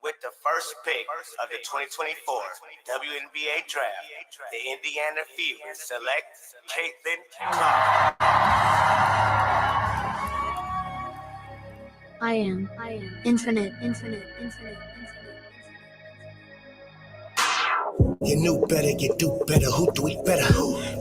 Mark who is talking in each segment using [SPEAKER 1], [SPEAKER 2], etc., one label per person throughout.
[SPEAKER 1] With the first pick of the 2024 WNBA draft, the Indiana Fever select Caitlin Clark.
[SPEAKER 2] I am infinite.
[SPEAKER 3] You knew better, you do better. Who do it better?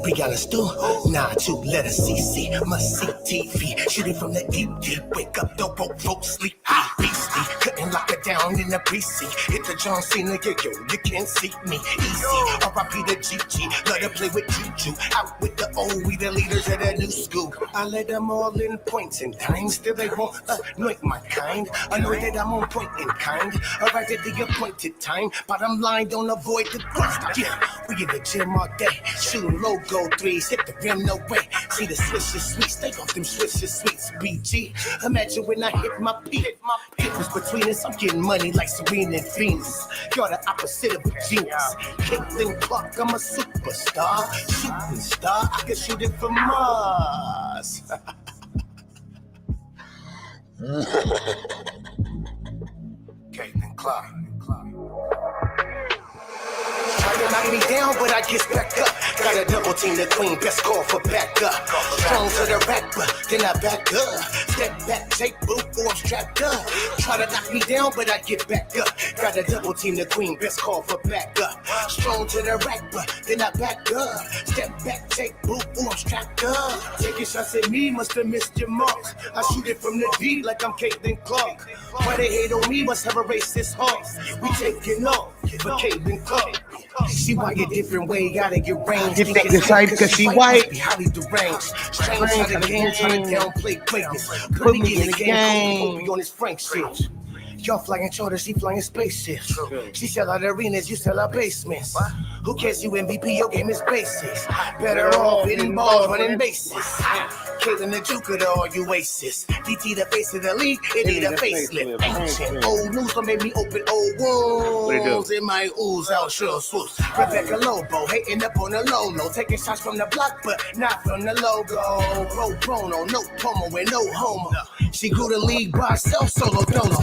[SPEAKER 3] Brianna Stu? Nah, 2 letters. CC. Must see TV. Shooting from the deep. Wake up, don't broke folks sleep. Beastie. Couldn't lock it down in the precinct. Hit the John Cena, yo, you can't see me. Easy. R.I.P. the GG. Let her play with Juju. Out with the old, we the leaders of the new school. I let them all in points and times. Still they won't anoint my kind. I know that I'm on point in kind. Arrived at the appointed time. Bottom line, don't avoid the growth. Yeah, we in the gym all day. Shooting logo threes. Hit the rim, no way. See the swishes sweet. Stay off them swishes sweets. BG. Imagine when I hit my peak. Difference between us, I'm getting money like Serena and Venus. You're the opposite of a genius. Caitlin Clark, I'm a superstar. Shooting star, I can shoot it from Mars. Caitlin Clark. Try to knock me down, but I get back up. Got a double team, the queen, best call for backup. Strong to the rack, but then I back up. Step back, take boot, or I'm strapped up. Try to knock me down, but I get back up. Got a double team, the queen, best call for backup. Strong to the rack, but then I back up. Step back, take boot, or I'm strapped up. Taking shots at me, must have missed your mark. I shoot it from the deep like I'm Caitlin Clark. Why they hate on me, must have a racist heart. We taking off for Caitlin Clark. She white a different way, gotta get range.
[SPEAKER 4] You think this hype cause she white?
[SPEAKER 3] Be highly deranged. Strange how the game trying to downplay greatness.
[SPEAKER 4] Put me in the game.
[SPEAKER 3] Be on his Frank shit. Y'all flying charters, she flying spaceships. She sell out arenas, you sell out basements. Who cares, you MVP, your game is basics. Better off hitting balls, running bases. Caitlin the Juker, the all you aces. DT the face of the league, it need a facelift. Ancient old news don't make me open old wounds. In my ooze, out sure swoops. Rebecca Lobo, hating up on the low. Taking shots from the block, but not from the logo. Pro bono, no promo, and no homo. She grew the league by herself, solo dolo.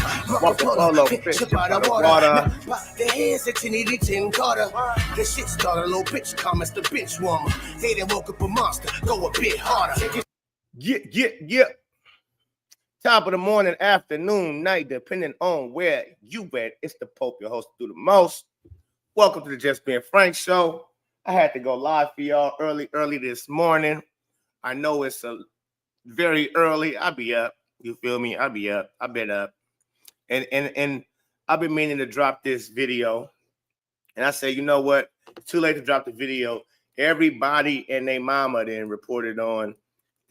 [SPEAKER 4] Polo,
[SPEAKER 3] Ship out of water. The hands that you needed, Tim Carter. The shit started, a little bitch comments, the bitch woman. They done woke up a monster, go a bit harder.
[SPEAKER 4] Yeah. Top of the morning, afternoon, night, depending on where you at. It's the Pope, your host, do the most. Welcome to the Just Being Frank show. I had to go live for y'all early this morning. I know it's a very early. I'll be up. You feel me? I'll be up. I've been up. And I've been meaning to drop this video. And I say, you know what? It's too late to drop the video. Everybody and their mama then reported on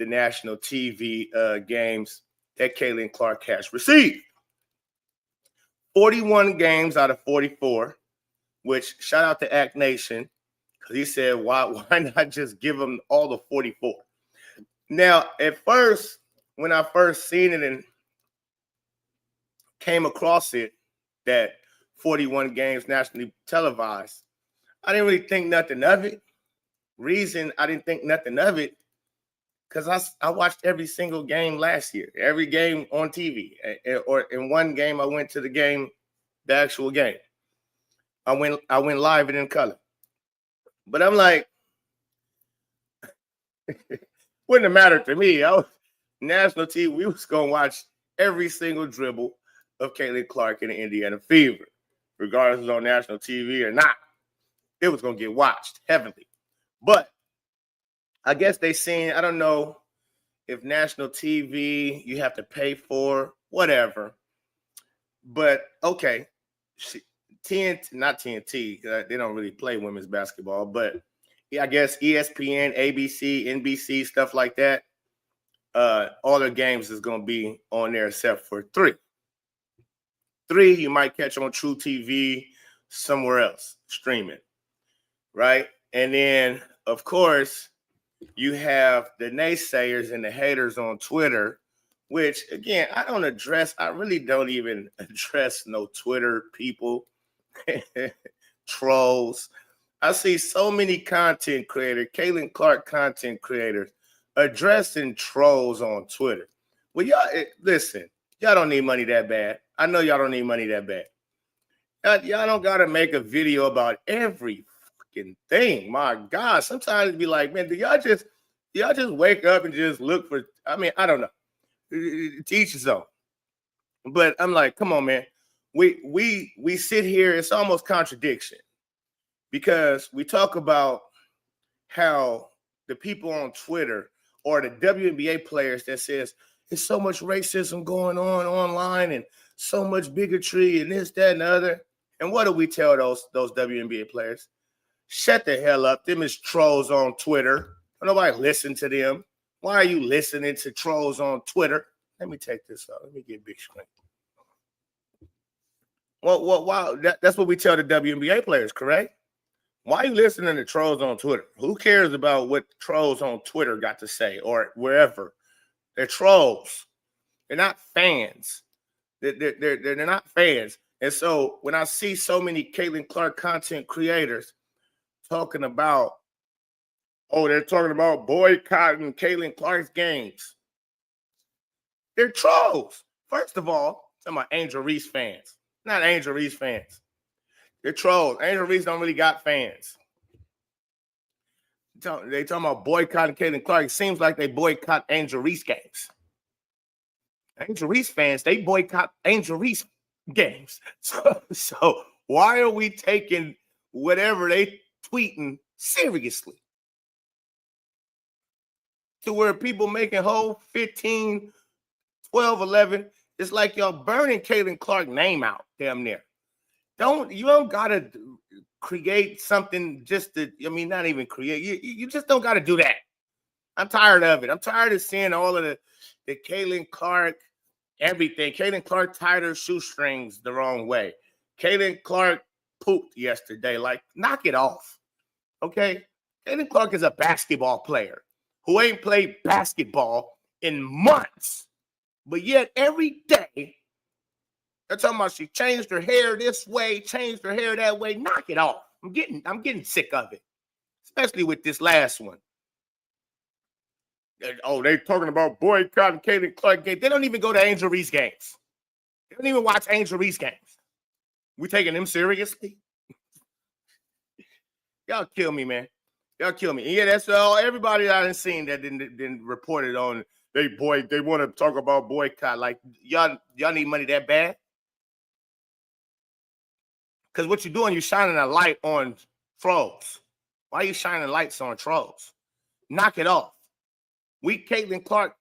[SPEAKER 4] the national TV games that Caitlin Clark has received. 41 games out of 44, which shout out to Act Nation, because he said, why not just give them all the 44? Now, at first, when I first seen it and came across it, that 41 games nationally televised, I didn't really think nothing of it. Reason I didn't think nothing of it, because I watched every single game last year, every game on TV. Or in one game, I went to the game, the actual game. I went live and in color. But I'm like, wouldn't have mattered to me. I was national TV. We was gonna watch every single dribble of Caitlin Clark in the Indiana Fever, regardless of on national TV or not. It was gonna get watched heavily. But I guess they seen, I don't know if national TV you have to pay for, whatever. But okay, not TNT, they don't really play women's basketball, but I guess ESPN, ABC, NBC, stuff like that. All their games is going to be on there except for 3. 3 you might catch on True TV, somewhere else, streaming, right? And then, of course, you have the naysayers and the haters on Twitter, which, again, I really don't even address no Twitter people, trolls. I see so many content creators, Caitlin Clark content creators, addressing trolls on Twitter. Well, y'all, listen, y'all don't need money that bad. I know y'all don't need money that bad. Y'all don't gotta make a video about every fucking thing. My God, sometimes it'd be like, man, do y'all just wake up and just look for? I mean, I don't know. Teach his own. But I'm like, come on, man. We sit here. It's almost contradiction because we talk about how the people on Twitter or the WNBA players that says there's so much racism going on online and so much bigotry and this, that, and the other. And what do we tell those WNBA players? Shut the hell up. Them is trolls on Twitter. Nobody listen to them. Why are you listening to trolls on Twitter? Let me take this out. Let me get big screen. Well, wow, that's what we tell the WNBA players, correct? Why are you listening to trolls on Twitter? Who cares about what trolls on Twitter got to say or wherever? They're trolls. They're not fans. They're not fans. And so when I see so many Caitlin Clark content creators talking about, they're talking about boycotting Caitlin Clark's games. They're trolls. First of all, talking about Angel Reese fans. Not Angel Reese fans. They're trolls. Angel Reese don't really got fans. They talking about boycotting Caitlin Clark. It seems like they boycott Angel Reese games. Angel Reese fans, they boycott Angel Reese games. So why are we taking whatever they tweeting seriously? To where people making whole 15, 12, 11, it's like y'all burning Caitlin Clark name out damn near. You don't gotta create something just to, I mean, not even create. You just don't gotta do that. I'm tired of it. I'm tired of seeing all of the Caitlin Clark, everything. Caitlin Clark tied her shoestrings the wrong way. Caitlin Clark pooped yesterday. Like, knock it off. Okay? Caitlin Clark is a basketball player who ain't played basketball in months. But yet every day, they're talking about she changed her hair this way, changed her hair that way. Knock it off. I'm getting sick of it, especially with this last one. They talking about boycotting Caitlin Clark games. They don't even go to Angel Reese games. They don't even watch Angel Reese games. We taking them seriously? Y'all kill me, man. Y'all kill me. And yeah, that's all. Everybody I done seen that didn't report it on. They want to talk about boycott. Like y'all need money that bad? Because what you're doing, you're shining a light on trolls. Why are you shining lights on trolls? Knock it off. Caitlin Clark,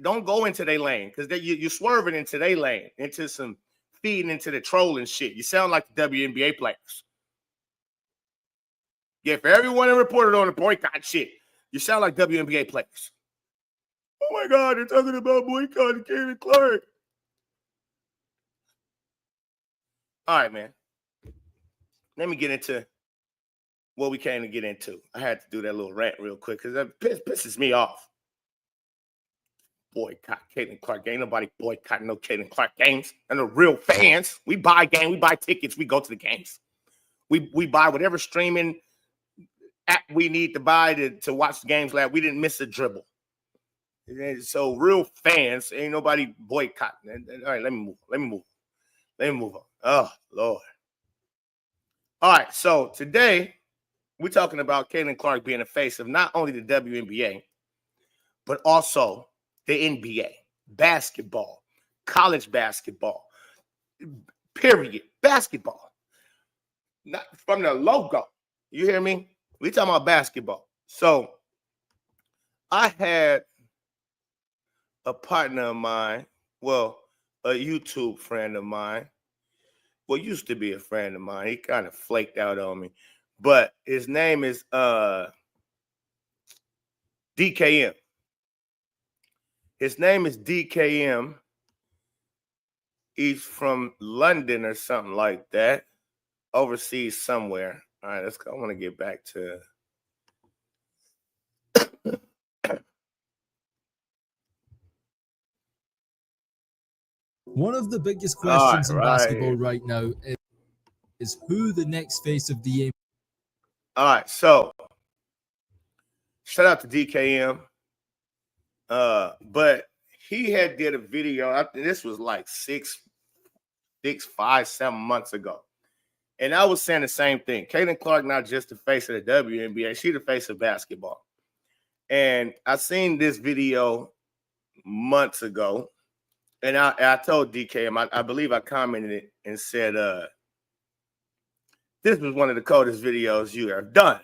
[SPEAKER 4] don't go into their lane because you're swerving into their lane, into some feeding into the trolling shit. You sound like the WNBA players. Yeah, for everyone that reported on the boycott shit, you sound like WNBA players. Oh my God, they're talking about boycotting Caitlin Clark. All right, man. Let me get into what we came to get into. I had to do that little rant real quick because that pisses me off. Boycott Caitlin Clark. Ain't nobody boycotting no Caitlin Clark games. And the real fans, we buy games, we buy tickets, we go to the games. We buy whatever streaming app we need to buy to watch the games. Like we didn't miss a dribble. So real fans, ain't nobody boycotting. All right, let me move on. Oh, Lord. All right, so today we're talking about Caitlin Clark being the face of not only the WNBA, but also the NBA, basketball, college basketball, period, basketball. Not from the logo. You hear me? We talking about basketball. So I had a partner of mine, well, a YouTube friend of mine, well, used to be a friend of mine. He kind of flaked out on me, but his name is DKM. His name is DKM. He's from London or something like that, overseas somewhere. All right, let's go. I want to get back to
[SPEAKER 5] one of the biggest questions in basketball right now is who the next face of the NBA.
[SPEAKER 4] All right, so shout out to DKM. But he had did a video. This was like 6 5, 7 months ago. And I was saying the same thing. Caitlin Clark not just the face of the WNBA, she's the face of basketball. And I seen this video months ago, and I told DKM, I believe I commented it and said, this was one of the coldest videos you have done.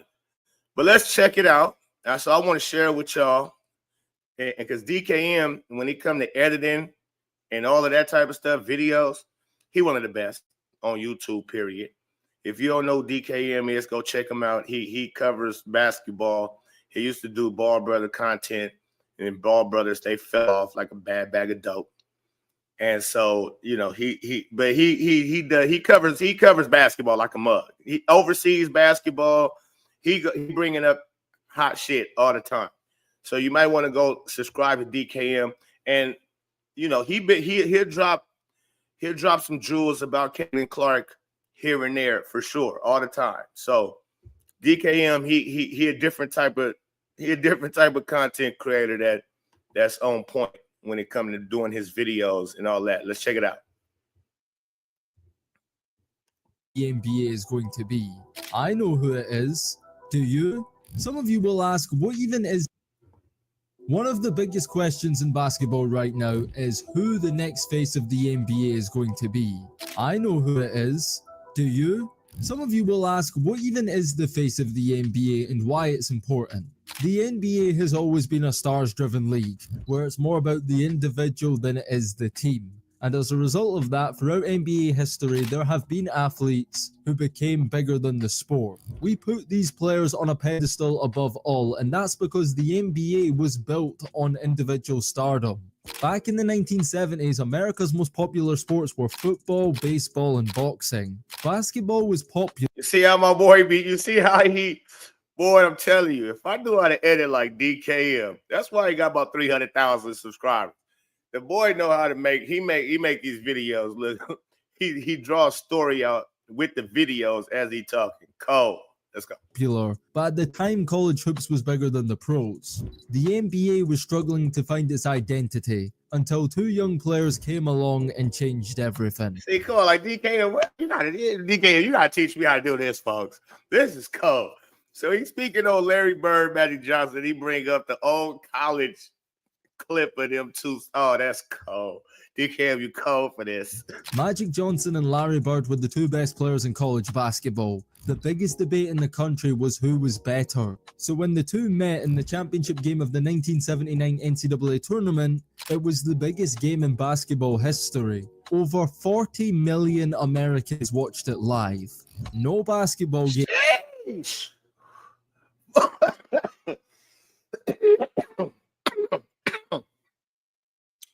[SPEAKER 4] But let's check it out. So I want to share it with y'all. And because DKM, when he come to editing and all of that type of stuff, videos, he one of the best on YouTube, period. If you don't know who DKM is, go check him out. He covers basketball. He used to do Ball Brother content, and Ball Brothers, they fell off like a bad bag of dope. And so, you know, he covers basketball like a mug. He oversees basketball. He bringing up hot shit all the time. So you might want to go subscribe to DKM, and you know he'll drop some jewels about Caitlin Clark here and there for sure all the time. So DKM, he a different type of content creator that's on point when it comes to doing his videos and all that. Let's check it out.
[SPEAKER 5] The NBA is going to be. I know who it is. Do you? Some of you will ask, what even is? One of the biggest questions in basketball right now is who the next face of the NBA is going to be. I know who it is. Do you? Some of you will ask, what even is the face of the NBA and why it's important? The NBA has always been a stars-driven league, where it's more about the individual than it is the team. And as a result of that, throughout NBA history, there have been athletes who became bigger than the sport. We put these players on a pedestal above all, and that's because the NBA was built on individual stardom. Back in the 1970s, America's most popular sports were football, baseball, and boxing. Basketball was popular.
[SPEAKER 4] You see how my boy beat? You see how boy, I'm telling you, if I knew how to edit like DKM, that's why he got about 300,000 subscribers. The boy know how to make these videos look. He draws story out with the videos as he talking. Cold. Let's go.
[SPEAKER 5] Popular, but at the time, college hoops was bigger than the pros. The NBA was struggling to find its identity until two young players came along and changed everything.
[SPEAKER 4] See, cool. Like DKM, you gotta teach me how to do this, folks. This is cold. So he's speaking on Larry Bird, Magic Johnson. He bring up the old college clip of them two. Oh, that's cold. DKM, you cold for this.
[SPEAKER 5] Magic Johnson and Larry Bird were the two best players in college basketball. The biggest debate in the country was who was better. So when the two met in the championship game of the 1979 NCAA tournament, it was the biggest game in basketball history. Over 40 million Americans watched it live. No basketball game.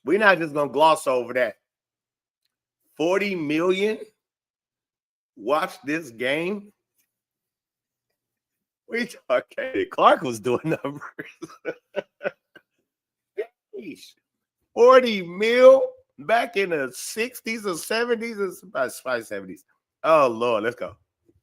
[SPEAKER 4] We're not just going to gloss over that. 40 million watched this game. Okay, Clark was doing numbers. 40 mil back in the 60s or 70s or about 70s. Oh, Lord, let's go.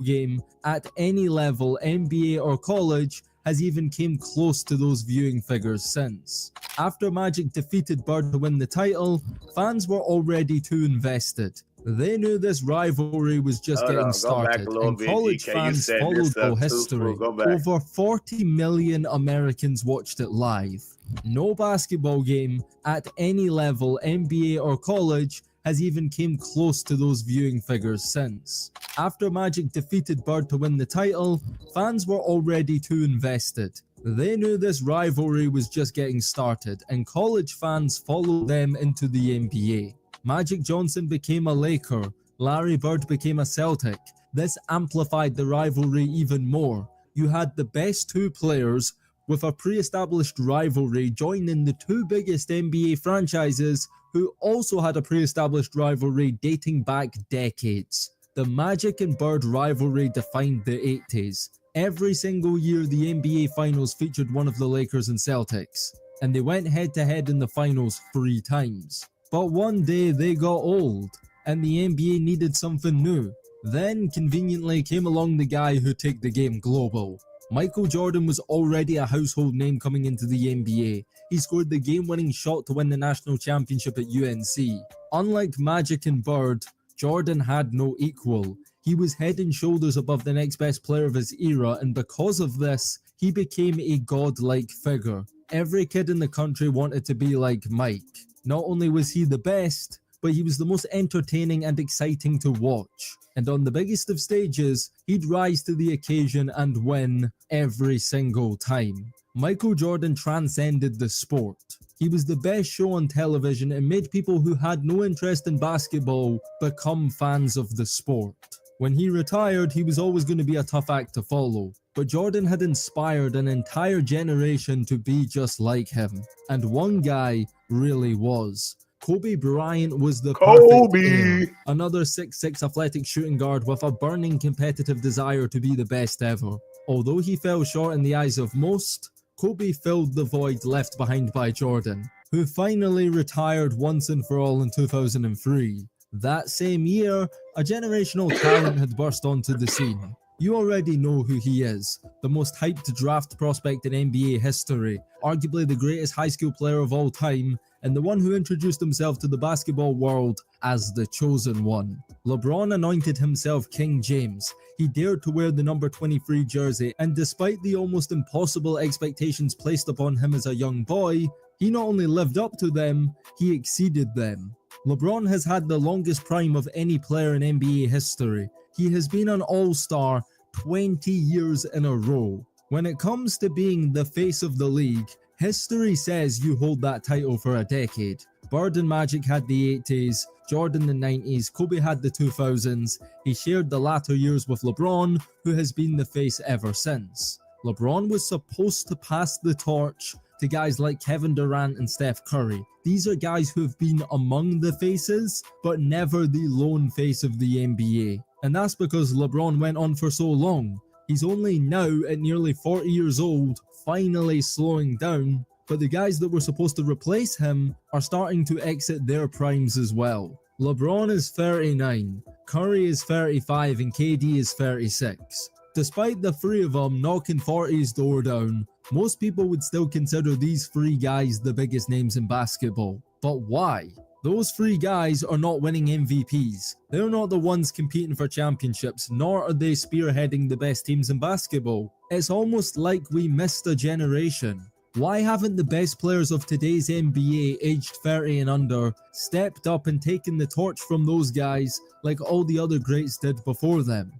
[SPEAKER 5] Game at any level, NBA or college, has even came close to those viewing figures since. After Magic defeated Bird to win the title, fans were already too invested. They knew this rivalry was just getting started, and college fans followed for history. Over 40 million Americans watched it live. No basketball game at any level, NBA or college, has even came close to those viewing figures since. After Magic defeated Bird to win the title, fans were already too invested. They knew this rivalry was just getting started, and college fans followed them into the NBA. Magic Johnson became a Laker, Larry Bird became a Celtic. This amplified the rivalry even more. You had the best two players with a pre-established rivalry joining the two biggest NBA franchises who also had a pre-established rivalry dating back decades. The Magic and Bird rivalry defined the 80s. Every single year the NBA Finals featured one of the Lakers and Celtics, and they went head-to-head in the finals 3 times. But one day they got old, and the NBA needed something new. Then, conveniently, came along the guy who took the game global. Michael Jordan was already a household name coming into the NBA. He scored the game-winning shot to win the national championship at UNC. Unlike Magic and Bird, Jordan had no equal. He was head and shoulders above the next best player of his era, and because of this, he became a godlike figure. Every kid in the country wanted to be like Mike. Not only was he the best, but he was the most entertaining and exciting to watch. And on the biggest of stages, he'd rise to the occasion and win every single time. Michael Jordan transcended the sport. He was the best show on television and made people who had no interest in basketball become fans of the sport. When he retired, he was always going to be a tough act to follow, but Jordan had inspired an entire generation to be just like him. And one guy really was. Kobe Bryant was the perfect heir. Another 6'6" athletic shooting guard with a burning competitive desire to be the best ever. Although he fell short in the eyes of most, Kobe filled the void left behind by Jordan, who finally retired once and for all in 2003. That same year, a generational talent had burst onto the scene. You already know who he is, the most hyped draft prospect in NBA history, arguably the greatest high school player of all time, and the one who introduced himself to the basketball world as the chosen one. LeBron anointed himself King James. He dared to wear the number 23 jersey, and despite the almost impossible expectations placed upon him as a young boy, he not only lived up to them, he exceeded them. LeBron has had the longest prime of any player in NBA history. He has been an all-star 20 years in a row. When it comes to being the face of the league, history says you hold that title for a decade. Bird and Magic had the 80s, Jordan the 90s, Kobe had the 2000s. He shared the latter years with LeBron, who has been the face ever since. LeBron was supposed to pass the torch to guys like Kevin Durant and Steph Curry. These are guys who have been among the faces, but never the lone face of the NBA. And that's because LeBron went on for so long. He's only now, at nearly 40 years old, finally slowing down, but the guys that were supposed to replace him are starting to exit their primes as well. LeBron is 39, Curry is 35, and KD is 36. Despite the three of them knocking 40's door down, most people would still consider these three guys the biggest names in basketball. But why? Those three guys are not winning MVPs. They're not the ones competing for championships, nor are they spearheading the best teams in basketball. It's almost like we missed a generation. Why haven't the best players of today's NBA aged 30 and under stepped up and taken the torch from those guys like all the other greats did before them?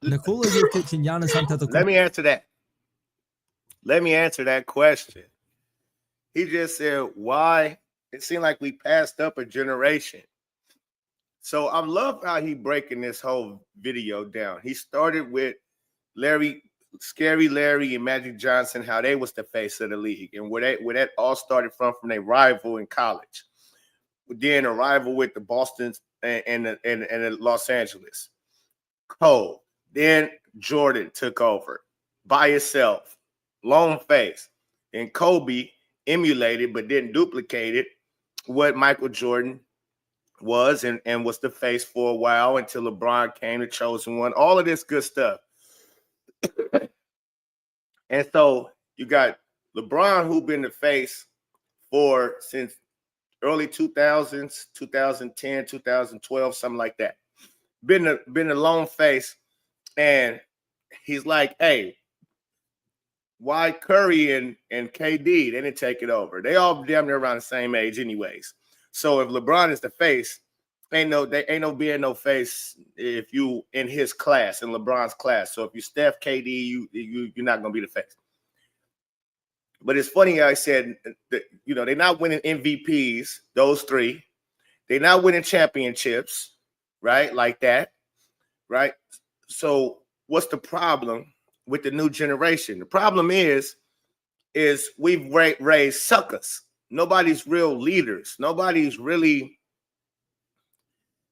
[SPEAKER 5] Nikola Jokic and Giannis Antetokounmpo.
[SPEAKER 4] Let me answer that question. He just said, why? It seemed like we passed up a generation. So I love how he breaking this whole video down. He started with Scary Larry and Magic Johnson, how they was the face of the league, and where that all started from their rival in college. Then a rival with the Bostons and the Los Angeles. Cole. Then Jordan took over by himself, lone face, and Kobe emulated but didn't duplicate it what Michael Jordan was and was the face for a while until LeBron came, the chosen one, all of this good stuff. And so you got LeBron, who been the face since early 2000s, 2010, 2012, something like that. Been a lone face, and he's like, hey, why Curry and KD, they didn't take it over? They all damn near around the same age anyways. So if LeBron is the face, ain't no being no face if you in his class, in LeBron's class. So if you Steph, KD, you're not going to be the face. But it's funny how I said that, they're not winning MVPs, those three. They're not winning championships, right? Like that, right? So what's the problem with the new generation? The problem is we've raised suckers. Nobody's real leaders. Nobody's really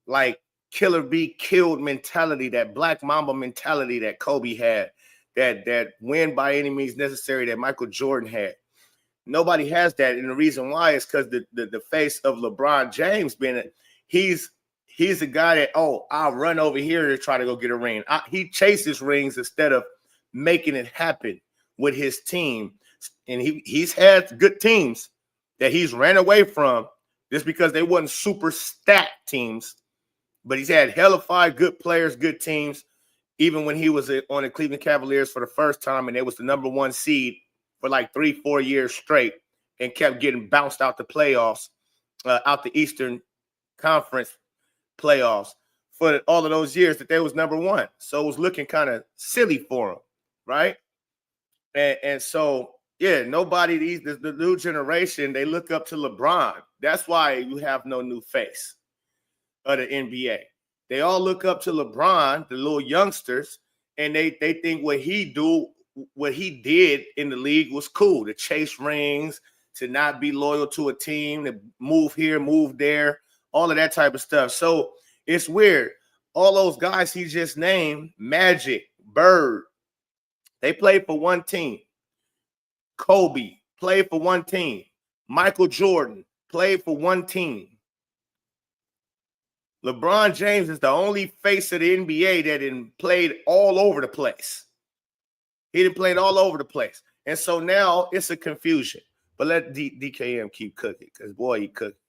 [SPEAKER 4] like killer be killed mentality, that Black Mamba mentality that Kobe had, that win by any means necessary that Michael Jordan had. Nobody has that. And the reason why is because the face of LeBron James he's a guy that, I'll run over here to try to go get a ring. He chases rings instead of making it happen with his team. And he's had good teams that he's ran away from just because they wasn't super stacked teams. but he's had hella 5 good players, good teams, even when he was on the Cleveland Cavaliers for the first time, and it was the number 1 seed for like 3-4 years straight and kept getting bounced out the playoffs, out the Eastern Conference playoffs for all of those years that they was number 1. So it was looking kind of silly for him, right? And so, yeah, nobody, the new generation, they look up to LeBron. That's why you have no new face of the NBA. They all look up to LeBron, the little youngsters, and they think what he did in the league was cool, to chase rings, to not be loyal to a team, to move here, move there, all of that type of stuff. So it's weird. All those guys he just named, Magic, Bird, they played for one team. Kobe played for one team. Michael Jordan played for one team. LeBron James is the only face of the NBA that played all over the place. He done played all over the place. And so now it's a confusion. But let DKM keep cooking, because, boy, he cooked.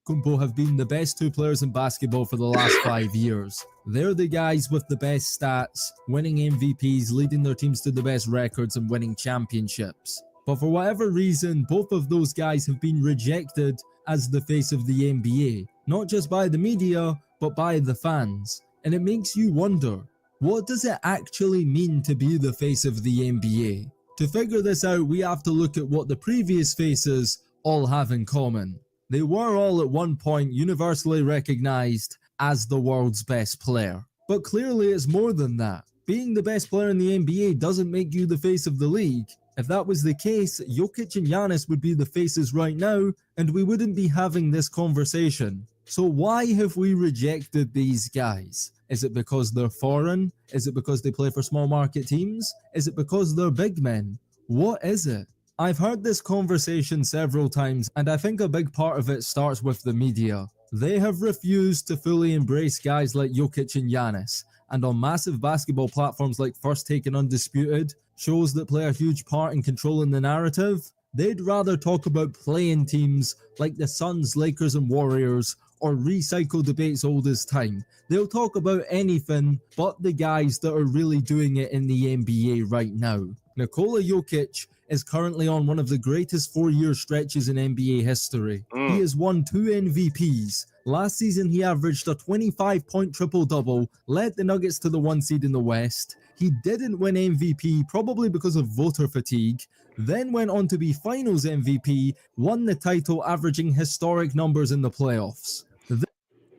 [SPEAKER 5] Kumpo have been the best 2 players in basketball for the last 5 years. They're the guys with the best stats, winning MVPs, leading their teams to the best records, and winning championships. But for whatever reason, both of those guys have been rejected as the face of the NBA, not just by the media, but by the fans. And it makes you wonder, what does it actually mean to be the face of the NBA? To figure this out, we have to look at what the previous faces all have in common. They were all at one point universally recognized as the world's best player. But clearly it's more than that. Being the best player in the NBA doesn't make you the face of the league. If that was the case, Jokic and Giannis would be the faces right now, and we wouldn't be having this conversation. So why have we rejected these guys? Is it because they're foreign? Is it because they play for small market teams? Is it because they're big men? What is it? I've heard this conversation several times, and I think a big part of it starts with the media. They have refused to fully embrace guys like Jokic and Giannis, and on massive basketball platforms like First Take and Undisputed, shows that play a huge part in controlling the narrative, they'd rather talk about playing teams like the Suns, Lakers and Warriors, or recycle debates old as time. They'll talk about anything but the guys that are really doing it in the NBA right now. Nikola Jokic is currently on one of the greatest 4-year stretches in NBA history. He has won 2 MVPs. Last season, he averaged a 25-point triple-double, led the Nuggets to the 1 seed in the West. He didn't win MVP, probably because of voter fatigue, then went on to be Finals MVP, won the title, averaging historic numbers in the playoffs.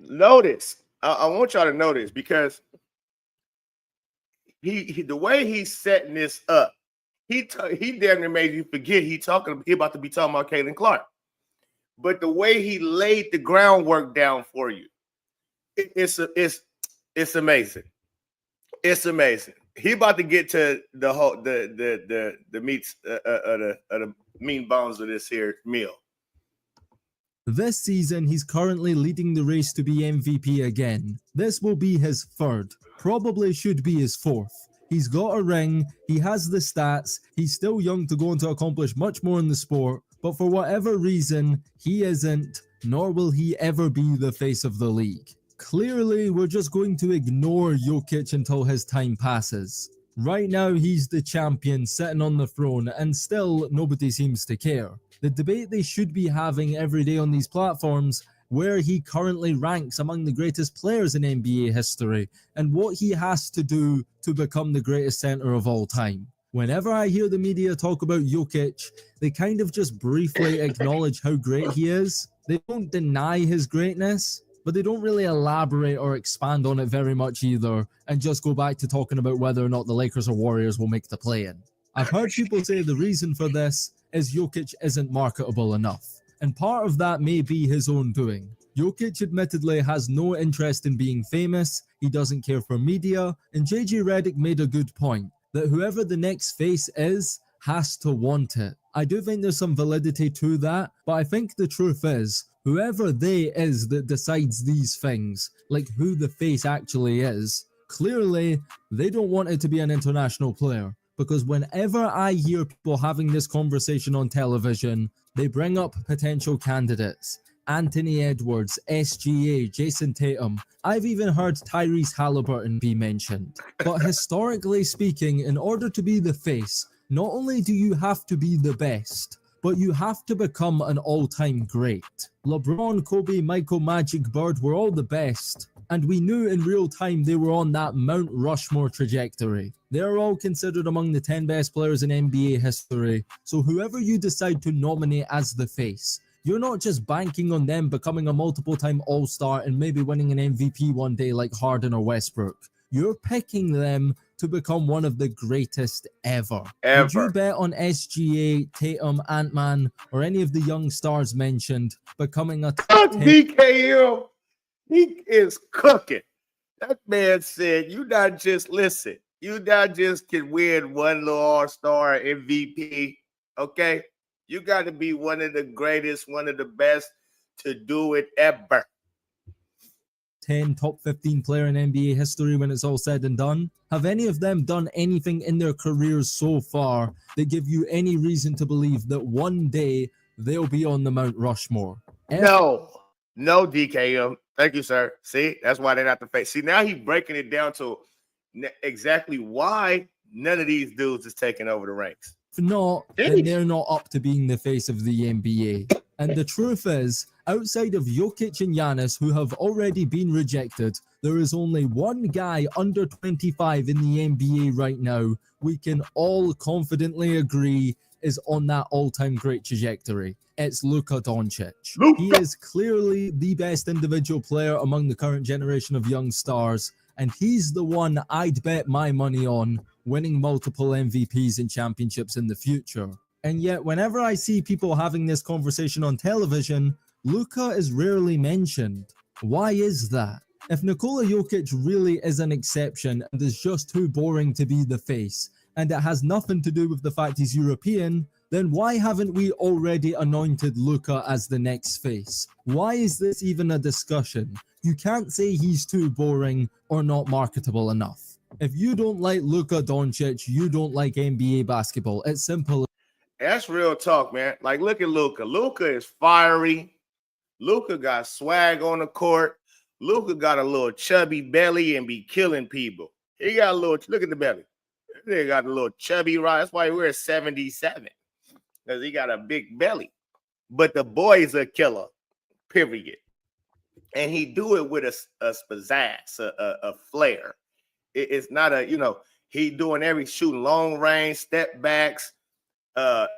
[SPEAKER 4] Notice, I want y'all to notice, because he the way he's setting this up, he damn near made you forget he about to be talking about Caitlin Clark. But the way he laid the groundwork down for you, it's amazing. It's amazing. He about to get to the whole the meats the mean bones of this here meal.
[SPEAKER 5] This season, he's currently leading the race to be MVP again. This will be his 3rd. Probably should be his 4th. He's got a ring, he has the stats, he's still young to go on to accomplish much more in the sport, but for whatever reason, he isn't, nor will he ever be the face of the league. Clearly, we're just going to ignore Jokic until his time passes. Right now, he's the champion sitting on the throne, and still, nobody seems to care. The debate they should be having every day on these platforms, where he currently ranks among the greatest players in NBA history, and what he has to do to become the greatest center of all time. Whenever I hear the media talk about Jokic, they kind of just briefly acknowledge how great he is. They don't deny his greatness, but they don't really elaborate or expand on it very much either, and just go back to talking about whether or not the Lakers or Warriors will make the play-in. I've heard people say the reason for this is Jokic isn't marketable enough, and part of that may be his own doing. Jokic admittedly has no interest in being famous, he doesn't care for media, and JJ Redick made a good point, that whoever the next face is has to want it. I do think there's some validity to that, but I think the truth is, whoever they is that decides these things, like who the face actually is, clearly they don't want it to be an international player. Because whenever I hear people having this conversation on television, they bring up potential candidates. Anthony Edwards, SGA, Jason Tatum. I've even heard Tyrese Halliburton be mentioned. But historically speaking, in order to be the face, not only do you have to be the best, but you have to become an all-time great. LeBron, Kobe, Michael, Magic, Bird were all the best, and we knew in real time they were on that Mount Rushmore trajectory. They're all considered among the 10 best players in NBA history, so whoever you decide to nominate as the face, you're not just banking on them becoming a multiple-time All-Star and maybe winning an MVP one day like Harden or Westbrook. You're picking them to become one of the greatest ever. Would you bet on SGA, Tatum, Ant-Man, or any of the young stars mentioned becoming a top 10?
[SPEAKER 4] DKM, he is cooking. That man said, you not just can win one little All-Star MVP, okay? You got to be one of the greatest, one of the best to do it ever.
[SPEAKER 5] 10 top 15 player in NBA history when it's all said and done? Have any of them done anything in their careers so far that give you any reason to believe that one day they'll be on the Mount Rushmore?
[SPEAKER 4] No, DKM. Thank you, sir. See, that's why they're not the face. See, now he's breaking it down to exactly why none of these dudes is taking over the ranks.
[SPEAKER 5] If not, then they're not up to being the face of the NBA. And the truth is, outside of Jokic and Giannis, who have already been rejected, there is only one guy under 25 in the NBA right now we can all confidently agree is on that all-time great trajectory. It's Luka Doncic. He is clearly the best individual player among the current generation of young stars, and he's the one I'd bet my money on winning multiple MVPs and championships in the future. And yet, whenever I see people having this conversation on television, Luka is rarely mentioned. Why is that? If Nikola Jokic really is an exception and is just too boring to be the face, and it has nothing to do with the fact he's European, then why haven't we already anointed Luka as the next face? Why is this even a discussion? You can't say he's too boring or not marketable enough. If you don't like Luka Doncic, you don't like NBA basketball. It's simple.
[SPEAKER 4] That's real talk, man. Like, look at Luka. Luka is fiery. Luka got swag on the court. Luka got a little chubby belly and be killing people. He got a little, look at the belly. He got a little chubby ride. That's why he wears 77. Because he got a big belly. But the boy is a killer, period. And he do it with a pizzazz, a flair. It's not a, he doing shooting long range, step backs. I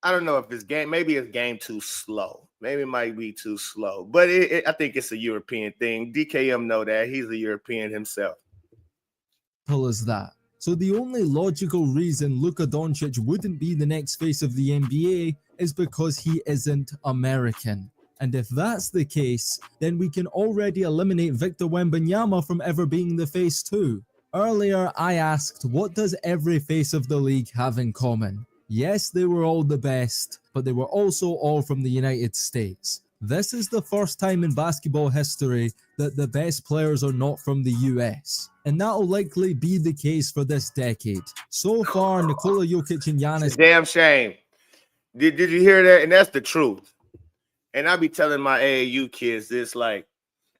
[SPEAKER 4] don't know if his game, maybe his game too slow. Maybe it might be too slow. But I think it's a European thing. DKM know that. He's a European himself.
[SPEAKER 5] As that. So the only logical reason Luka Doncic wouldn't be the next face of the NBA is because he isn't American. And if that's the case, then we can already eliminate Victor Wembanyama from ever being the face too. Earlier, I asked, what does every face of the league have in common? Yes, they were all the best, but they were also all from the United States. This is the first time in basketball history that the best players are not from the US. And that'll likely be the case for this decade. So far, Nikola Jokic and Giannis...
[SPEAKER 4] Damn shame. Did you hear that? And that's the truth. And I be telling my AAU kids this, like,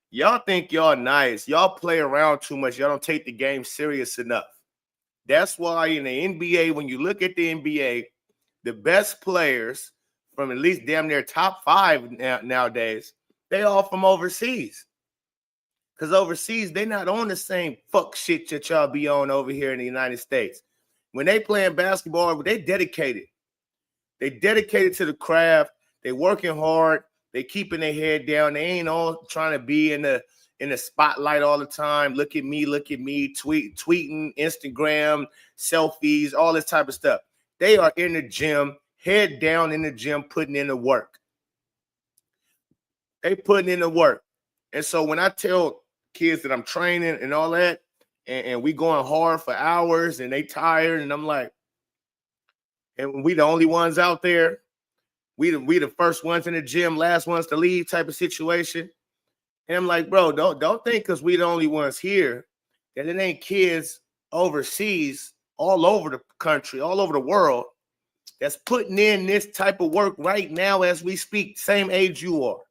[SPEAKER 4] y'all think y'all nice. Y'all play around too much. Y'all don't take the game serious enough. That's why in the NBA, when you look at the NBA, the best players from at least damn near top 5 nowadays, they all from overseas. Because overseas, they not on the same fuck shit that y'all be on over here in the United States. When they playing basketball, they dedicated. They dedicated to the craft. They working hard. They keeping their head down. They ain't all trying to be in the spotlight all the time. Look at me, tweeting, Instagram, selfies, all this type of stuff. They are in the gym, head down in the gym, putting in the work. They putting in the work. And so when I tell kids that I'm training and all that, and we going hard for hours and they tired, and I'm like, and we the only ones out there. We the first ones in the gym, last ones to leave type of situation. And I'm like, bro, don't think because we the only ones here that it ain't kids overseas, all over the country, all over the world, that's putting in this type of work right now as we speak, same age you are.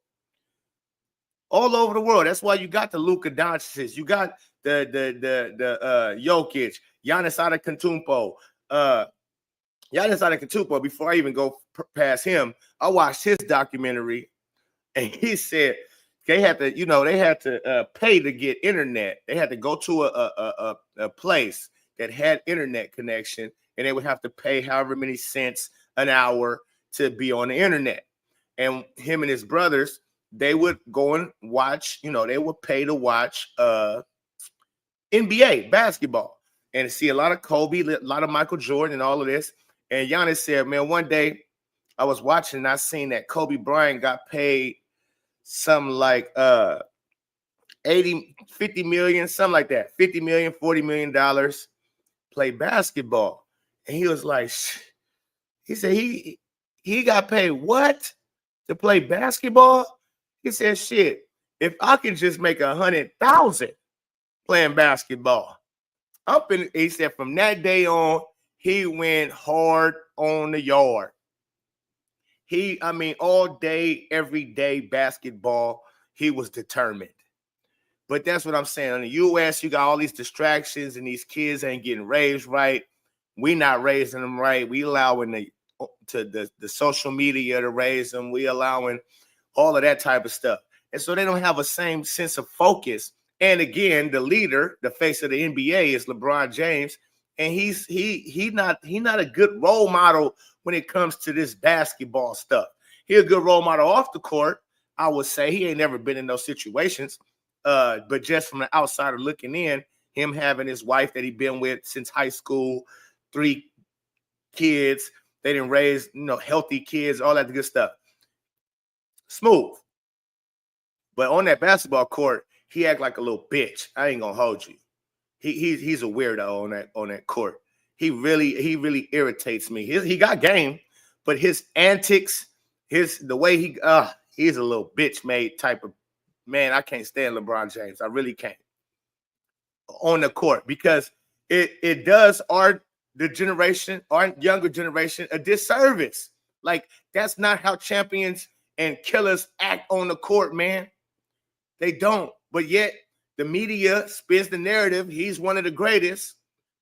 [SPEAKER 4] all over the world. That's why you got the Luka Doncic, you got the Jokic, Giannis Antetokounmpo, Giannis Antetokounmpo. Before I even go past him, I watched his documentary, and he said they had to pay to get internet. They had to go to a place that had internet connection, and they would have to pay however many cents an hour to be on the internet. And him and his brothers, they would go and watch, they would pay to watch NBA basketball and see a lot of Kobe, a lot of Michael Jordan and all of this. And Giannis said, man, one day I was watching and I seen that Kobe Bryant got paid something like 50 million, something like that, 50 million, $40 million, play basketball. And he was like, he said he got paid what to play basketball? He said, shit, if I can just make 100,000 playing basketball, he said from that day on, he went hard on the yard. All day, every day basketball, he was determined. But that's what I'm saying. In the U.S., you got all these distractions and these kids ain't getting raised right. We not raising them right. We allowing the social media to raise them. We allowing all of that type of stuff. And so they don't have a same sense of focus. And again, the leader, the face of the NBA is LeBron James. And he not a good role model when it comes to this basketball stuff. He's a good role model off the court. I would say he ain't never been in those situations. But just from the outsider looking in, him having his wife that he been with since high school, 3 kids, they didn't raise, healthy kids, all that good stuff. Smooth. But on that basketball court, he act like a little bitch. I ain't gonna hold you. He's a weirdo on that court. He really irritates me. He got game, but his antics, the way he's a little bitch made type of man. I can't stand LeBron James. I really can't on the court because it does our younger generation a disservice. Like that's not how champions and killers act on the court, man. They don't. But yet the media spins the narrative. He's one of the greatest.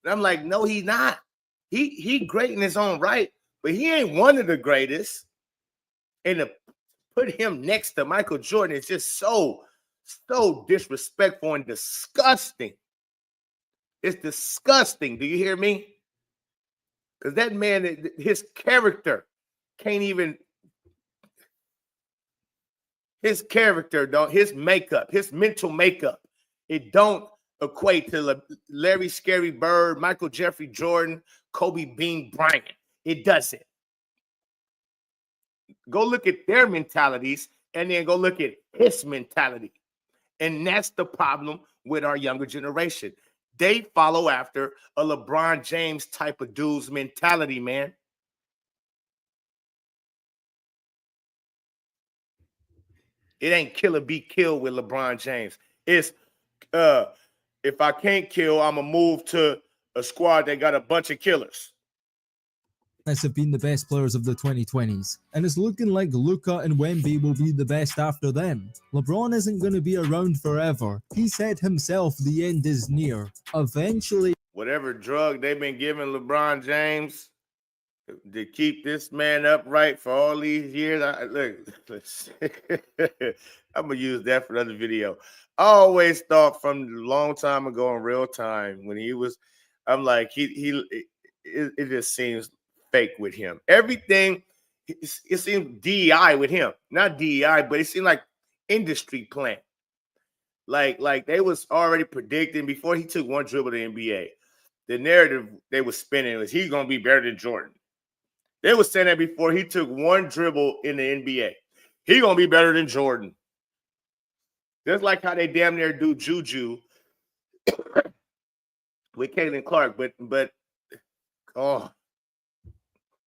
[SPEAKER 4] And I'm like, no, he's not. He great in his own right, but he ain't one of the greatest. And to put him next to Michael Jordan is just so disrespectful and disgusting. It's disgusting. Do you hear me? Because that man, his character can't even. His character, his makeup, his mental makeup, it don't equate to Larry Scary Bird, Michael Jeffrey Jordan, Kobe Bean Bryant. It doesn't. Go look at their mentalities and then go look at his mentality. And that's the problem with our younger generation. They follow after a LeBron James type of dude's mentality, man. It ain't kill or be killed with LeBron James. It's if I can't kill, I'm going to move to a squad that got a bunch of killers.
[SPEAKER 5] Have been the best players of the 2020s, and it's looking like Luka and Wnba will be the best after them. LeBron isn't going to be around forever. He said himself the end is near. Eventually,
[SPEAKER 4] whatever drug they've been giving LeBron James to keep this man upright for all these years. I'm going to use that for another video. I always thought from a long time ago in real time when he was, I'm like, it just seems fake with him. Everything, it seems DEI with him. Not DEI, but it seemed like industry plan. Like they was already predicting before he took one dribble to the NBA. The narrative they were spinning was he's going to be better than Jordan. They were saying that before he took one dribble in the NBA. He going to be better than Jordan. Just like how they damn near do Juju with Caitlin Clark. But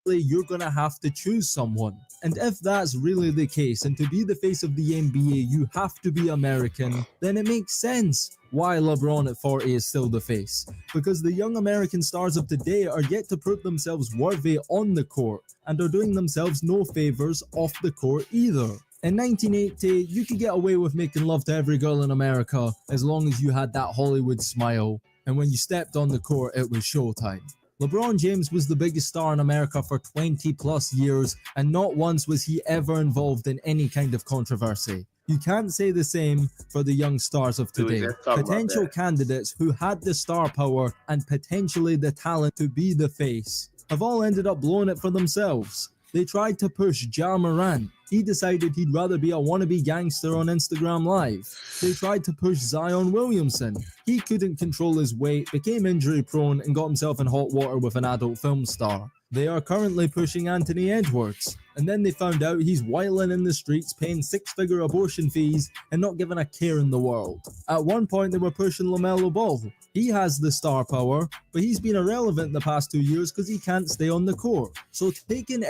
[SPEAKER 5] you're gonna have to choose someone. And if that's really the case, and to be the face of the NBA, you have to be American, then it makes sense why LeBron at 40 is still the face. Because the young American stars of today are yet to prove themselves worthy on the court, and are doing themselves no favors off the court either. In 1980, you could get away with making love to every girl in America as long as you had that Hollywood smile, and when you stepped on the court, it was showtime. LeBron James was the biggest star in America for 20 plus years, and not once was he ever involved in any kind of controversy. You can't say the same for the young stars of
[SPEAKER 4] We
[SPEAKER 5] today.
[SPEAKER 4] just talked about
[SPEAKER 5] Potential
[SPEAKER 4] that.
[SPEAKER 5] candidates who had the star power and potentially the talent to be the face have all ended up blowing it for themselves. They tried to push Ja Morant. He decided he'd rather be a wannabe gangster on Instagram Live. They tried to push Zion Williamson. He couldn't control his weight, became injury prone, and got himself in hot water with an adult film star. They are currently pushing Anthony Edwards, and then they found out he's whiling in the streets paying six-figure abortion fees and not giving a care in the world. At one point they were pushing LaMelo Ball. He has the star power, but he's been irrelevant the past 2 years because he can't stay on the court. So taking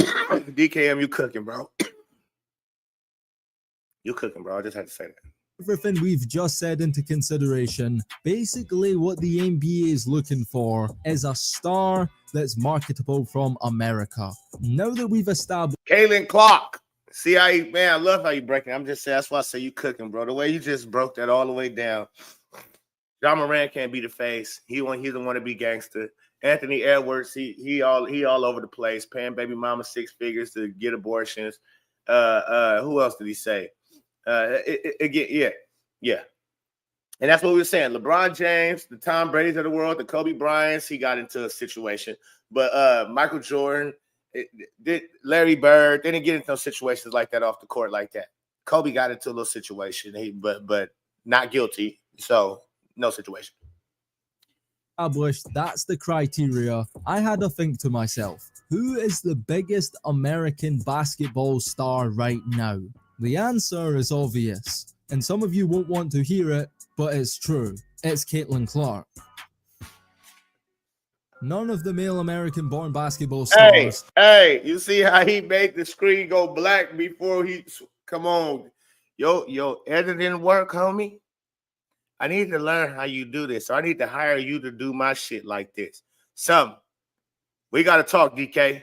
[SPEAKER 4] DKM, you cooking, bro. You cooking, bro. I just had to say that.
[SPEAKER 5] everything we've just said into consideration, basically what the NBA is looking for is a star that's marketable from America. Now that we've established
[SPEAKER 4] Caitlin Clark. See how you, man, I love how you break it. I'm just saying, that's why I say you cooking, bro. The way you just broke that all the way down. Ja Morant can't be the face. He doesn't want to be gangster. Anthony Edwards, he all over the place, paying baby mama 6 figures to get abortions. Who else did he say? Again, yeah. And that's what we were saying. LeBron James, the Tom Brady's of the world, the Kobe Bryants, he got into a situation. But Michael Jordan, Larry Bird, they didn't get into those situations like that off the court like that. Kobe got into a little situation, but not guilty. So no situation.
[SPEAKER 5] that's the criteria, I had to think to myself, who is the biggest American basketball star right now? The answer is obvious, and some of you won't want to hear it, but it's true. It's Caitlin Clark. None of the male American-born basketball stars.
[SPEAKER 4] Hey, you see how he made the screen go black before he? Come on, yo, editing work, homie. I need to learn how you do this. So I need to hire you to do my shit like this. We got to talk, DK.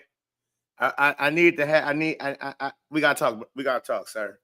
[SPEAKER 4] I need to have. We got to talk. We got to talk, sir.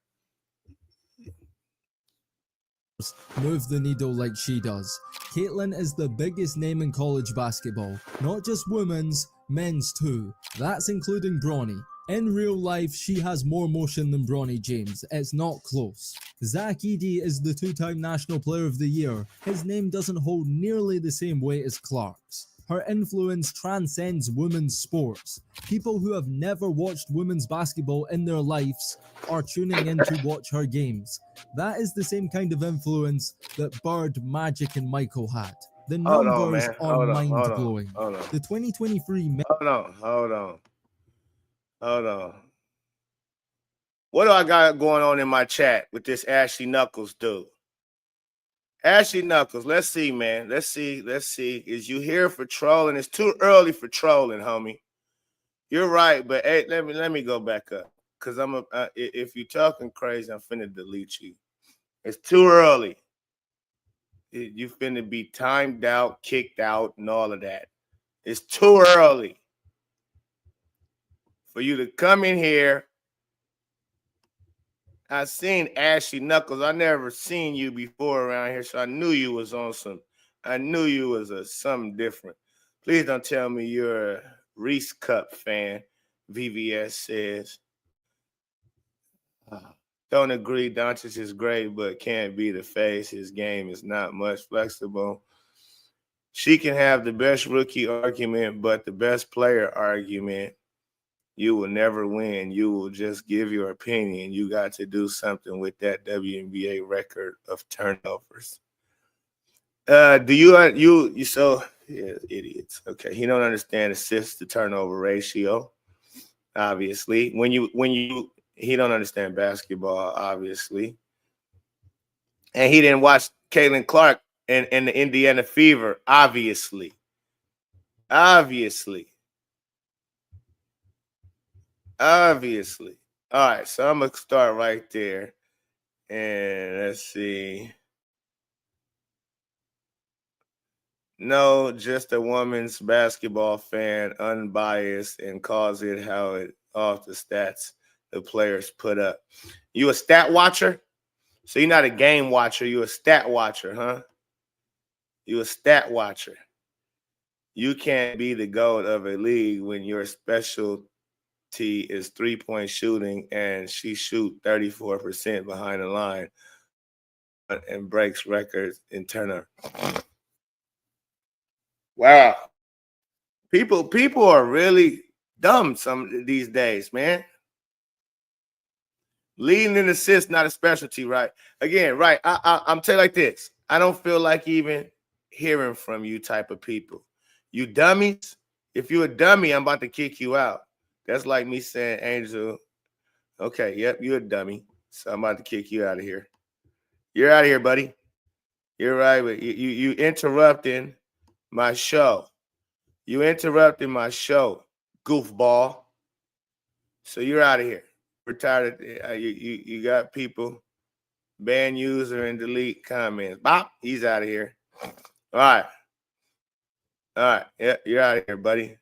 [SPEAKER 5] Move the needle like she does. Caitlin is the biggest name in college basketball, not just women's, men's too. That's including Bronny. In real life, she has more motion than Bronny James. It's not close. Zach Edey is the 2-time National Player of the Year. His name doesn't hold nearly the same weight as Clark's. Her influence transcends women's sports. People who have never watched women's basketball in their lives are tuning in to watch her games. That is the same kind of influence that Bird, Magic, and Michael had. The numbers are mind-blowing. The 2023...
[SPEAKER 4] Hold on. What do I got going on in my chat with this Ashley Knuckles dude? Ashley Knuckles, let's see, man. Let's see. Is you here for trolling? It's too early for trolling, homie. You're right, but hey, let me go back up. Because if you're talking crazy, I'm finna delete you. It's too early. You finna be timed out, kicked out, and all of that. It's too early for you to come in here. I seen Ashley Knuckles. I never seen you before around here, so I knew you was on some. I knew you was something different. Please don't tell me you're a Reese Cup fan. VVS says. Don't agree. Doncic is great, but can't be the face. His game is not much flexible. She can have the best rookie argument, but the best player argument, you will never win. You will just give your opinion. You got to do something with that WNBA record of turnovers. Idiots. Okay, he don't understand assist to turnover ratio. Obviously, he don't understand basketball. Obviously, and he didn't watch Caitlin Clark and the Indiana Fever. Obviously. All right, so I'm gonna start right there, and let's see. No, just a woman's basketball fan, unbiased, and calls it how it off the stats. the players put up. You a stat watcher? So you're not a game watcher. You a stat watcher, huh? You a stat watcher. You can't be the GOAT of a league when your specialty is 3-point shooting and she shoot 34% behind the line and breaks records in turnover. Wow. People are really dumb some these days, man. Leading in assists, not a specialty, right? Again, right. I'm telling you like this. I don't feel like even hearing from you type of people. You dummies. If you're a dummy, I'm about to kick you out. That's like me saying, Angel, okay, yep, you're a dummy. So I'm about to kick you out of here. You're out of here, buddy. You're right. But you interrupting my show. You interrupting my show, goofball. So you're out of here. Retired. You got people ban user and delete comments. Bop, he's out of here. All right. Yeah, you're out of here, buddy.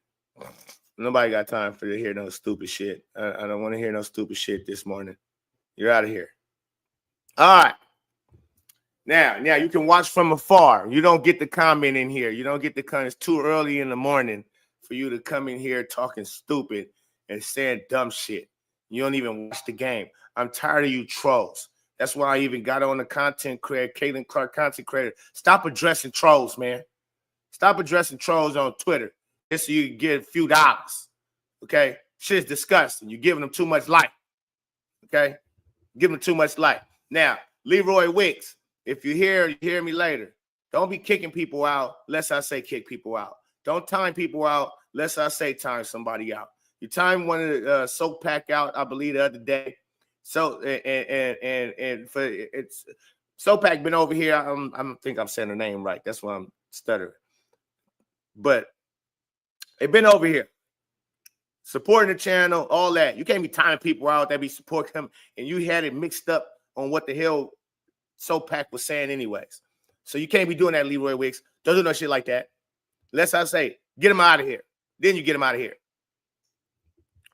[SPEAKER 4] Nobody got time to hear no stupid shit. I don't want to hear no stupid shit this morning. You're out of here. All right. Now you can watch from afar. You don't get the comment in here. You don't get the comment. It's too early in the morning for you to come in here talking stupid and saying dumb shit. You don't even watch the game. I'm tired of you trolls. That's why I even got on the content creator, Caitlin Clark content creator. Stop addressing trolls, man. Stop addressing trolls on Twitter. Just so you can get a few dollars. Okay? Shit's disgusting. You're giving them too much light. Okay? Giving them too much light. Now, Leroy Wicks, if you hear me later. Don't be kicking people out unless I say kick people out. Don't time people out unless I say time somebody out. You timed one of the soap pack out, I believe, the other day. So and for it's soap pack been over here. I don't think I'm saying her name right. That's why I'm stuttering. But it been over here, supporting the channel, all that. You can't be timing people out that be supporting them, and you had it mixed up on what the hell soap pack was saying, anyways. So you can't be doing that, Leroy Wicks. Don't do no shit like that. Unless I say get him out of here, then you get him out of here.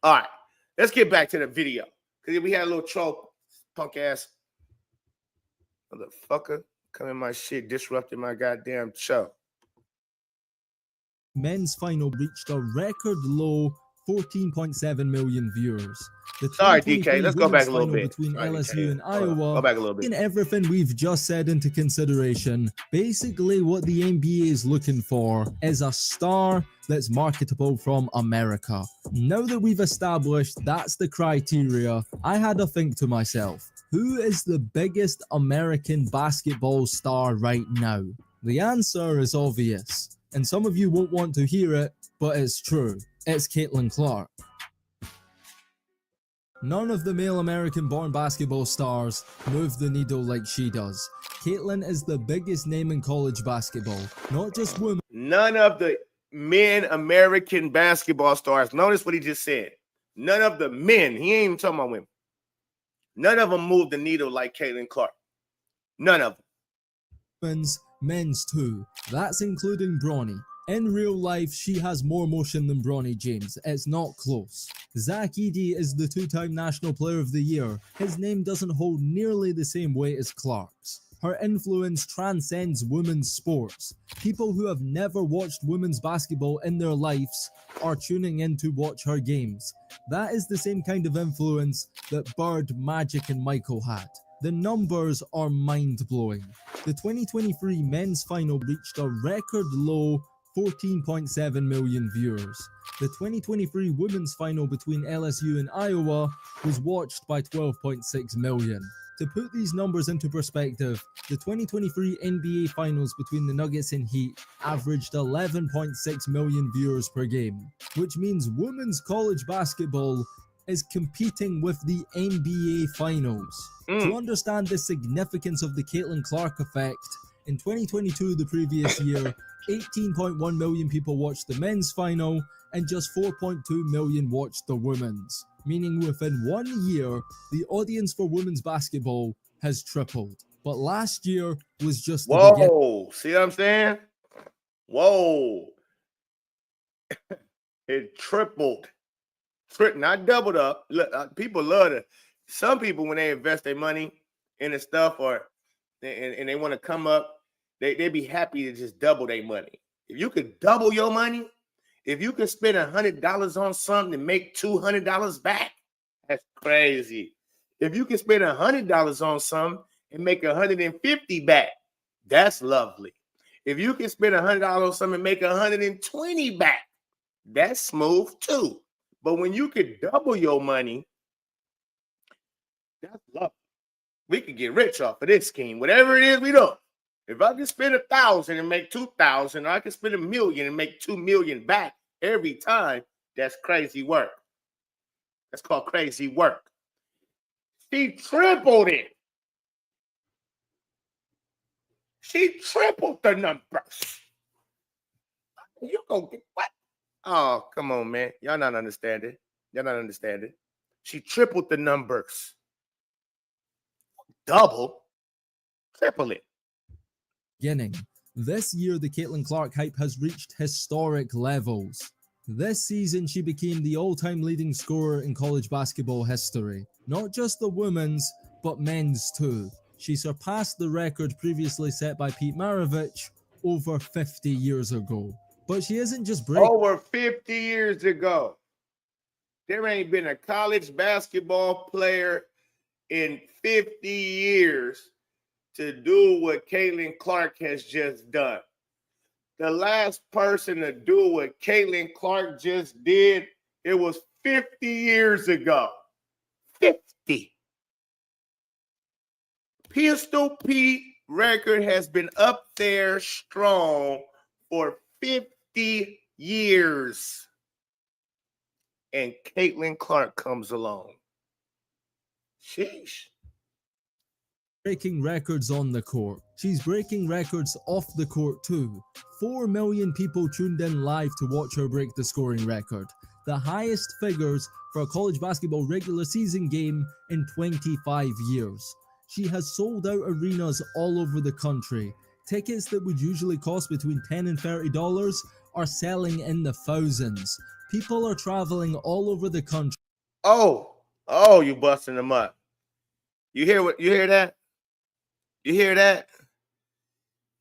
[SPEAKER 4] All right, let's get back to the video. Because we had a little troll, punk ass motherfucker come in my shit, disrupting my goddamn show.
[SPEAKER 5] Men's final reached a record low 14.7 million viewers. The
[SPEAKER 4] Sorry, DK. Let's go back a little
[SPEAKER 5] final
[SPEAKER 4] bit.
[SPEAKER 5] between
[SPEAKER 4] Sorry,
[SPEAKER 5] LSU
[SPEAKER 4] DK.
[SPEAKER 5] and Iowa,
[SPEAKER 4] Go back a little bit.
[SPEAKER 5] in everything we've just said into consideration, basically what the NBA is looking for is a star that's marketable from America. Now that we've established that's the criteria, I had to think to myself, who is the biggest American basketball star right now? The answer is obvious, and some of you won't want to hear it, but it's true. It's Caitlin Clark. None of the male American-born basketball stars move the needle like she does. Caitlin is the biggest name in college basketball, not just women.
[SPEAKER 4] None of the men American basketball stars, notice what he just said. None of the men, he ain't even talking about women. None of them move the needle like Caitlin Clark. None of them.
[SPEAKER 5] Men's too. That's including Bronny. In real life, she has more motion than Bronny James. It's not close. Zach Edey is the two-time National Player of the Year. His name doesn't hold nearly the same weight as Clark's. Her influence transcends women's sports. People who have never watched women's basketball in their lives are tuning in to watch her games. That is the same kind of influence that Bird, Magic, and Michael had. The numbers are mind-blowing. The 2023 men's final reached a record low 14.7 million viewers. The 2023 women's final between LSU and Iowa was watched by 12.6 million. To put these numbers into perspective, the 2023 NBA finals between the Nuggets and Heat averaged 11.6 million viewers per game, which means women's college basketball is competing with the NBA finals. To understand the significance of the Caitlin Clark effect, in 2022, the previous year, 18.1 million people watched the men's final and just 4.2 million watched the women's, meaning within 1 year, the audience for women's basketball has tripled. But last year was just the beginning.
[SPEAKER 4] Whoa, see what I'm saying? Whoa. It tripled. Not doubled up. Look, people love to. Some people, when they invest their money in the stuff, and they want to come up, they be happy to just double their money. If you could double your money, if you could spend $100 on something and make $200 back, that's crazy. If you can spend $100 on something and make $150 back, that's lovely. If you can spend $100 on something and make $120 back, that's smooth too. But when you could double your money, that's lovely. We could get rich off of this scheme. Whatever it is we do. If I can spend 1,000 and make 2,000, or I can spend $1 million and make $2 million back every time, that's crazy work. That's called crazy work. She tripled it. She tripled the numbers. You gonna get what? Oh, come on, man. Y'all not understanding. Y'all not understanding. She tripled the numbers. Double. Triple it.
[SPEAKER 5] Beginning. This year, the Caitlin Clark hype has reached historic levels. This season, she became the all-time leading scorer in college basketball history. Not just the women's, but men's too. She surpassed the record previously set by Pete Maravich over 50 years ago. But she isn't just breaking.
[SPEAKER 4] Over 50 years ago. There ain't been a college basketball player in 50 years to do what Caitlin Clark has just done. The last person to do what Caitlin Clark just did, it was 50 years ago. 50. Pistol Pete record has been up there strong for 50 years. And Caitlin Clark comes along. Sheesh.
[SPEAKER 5] Breaking records on the court. She's breaking records off the court too. 4 million people tuned in live to watch her break the scoring record. The highest figures for a college basketball regular season game in 25 years. She has sold out arenas all over the country. Tickets that would usually cost between $10 and $30 are selling in the thousands. People are traveling all over the country.
[SPEAKER 4] Oh, you busting them up. You hear that? You hear that?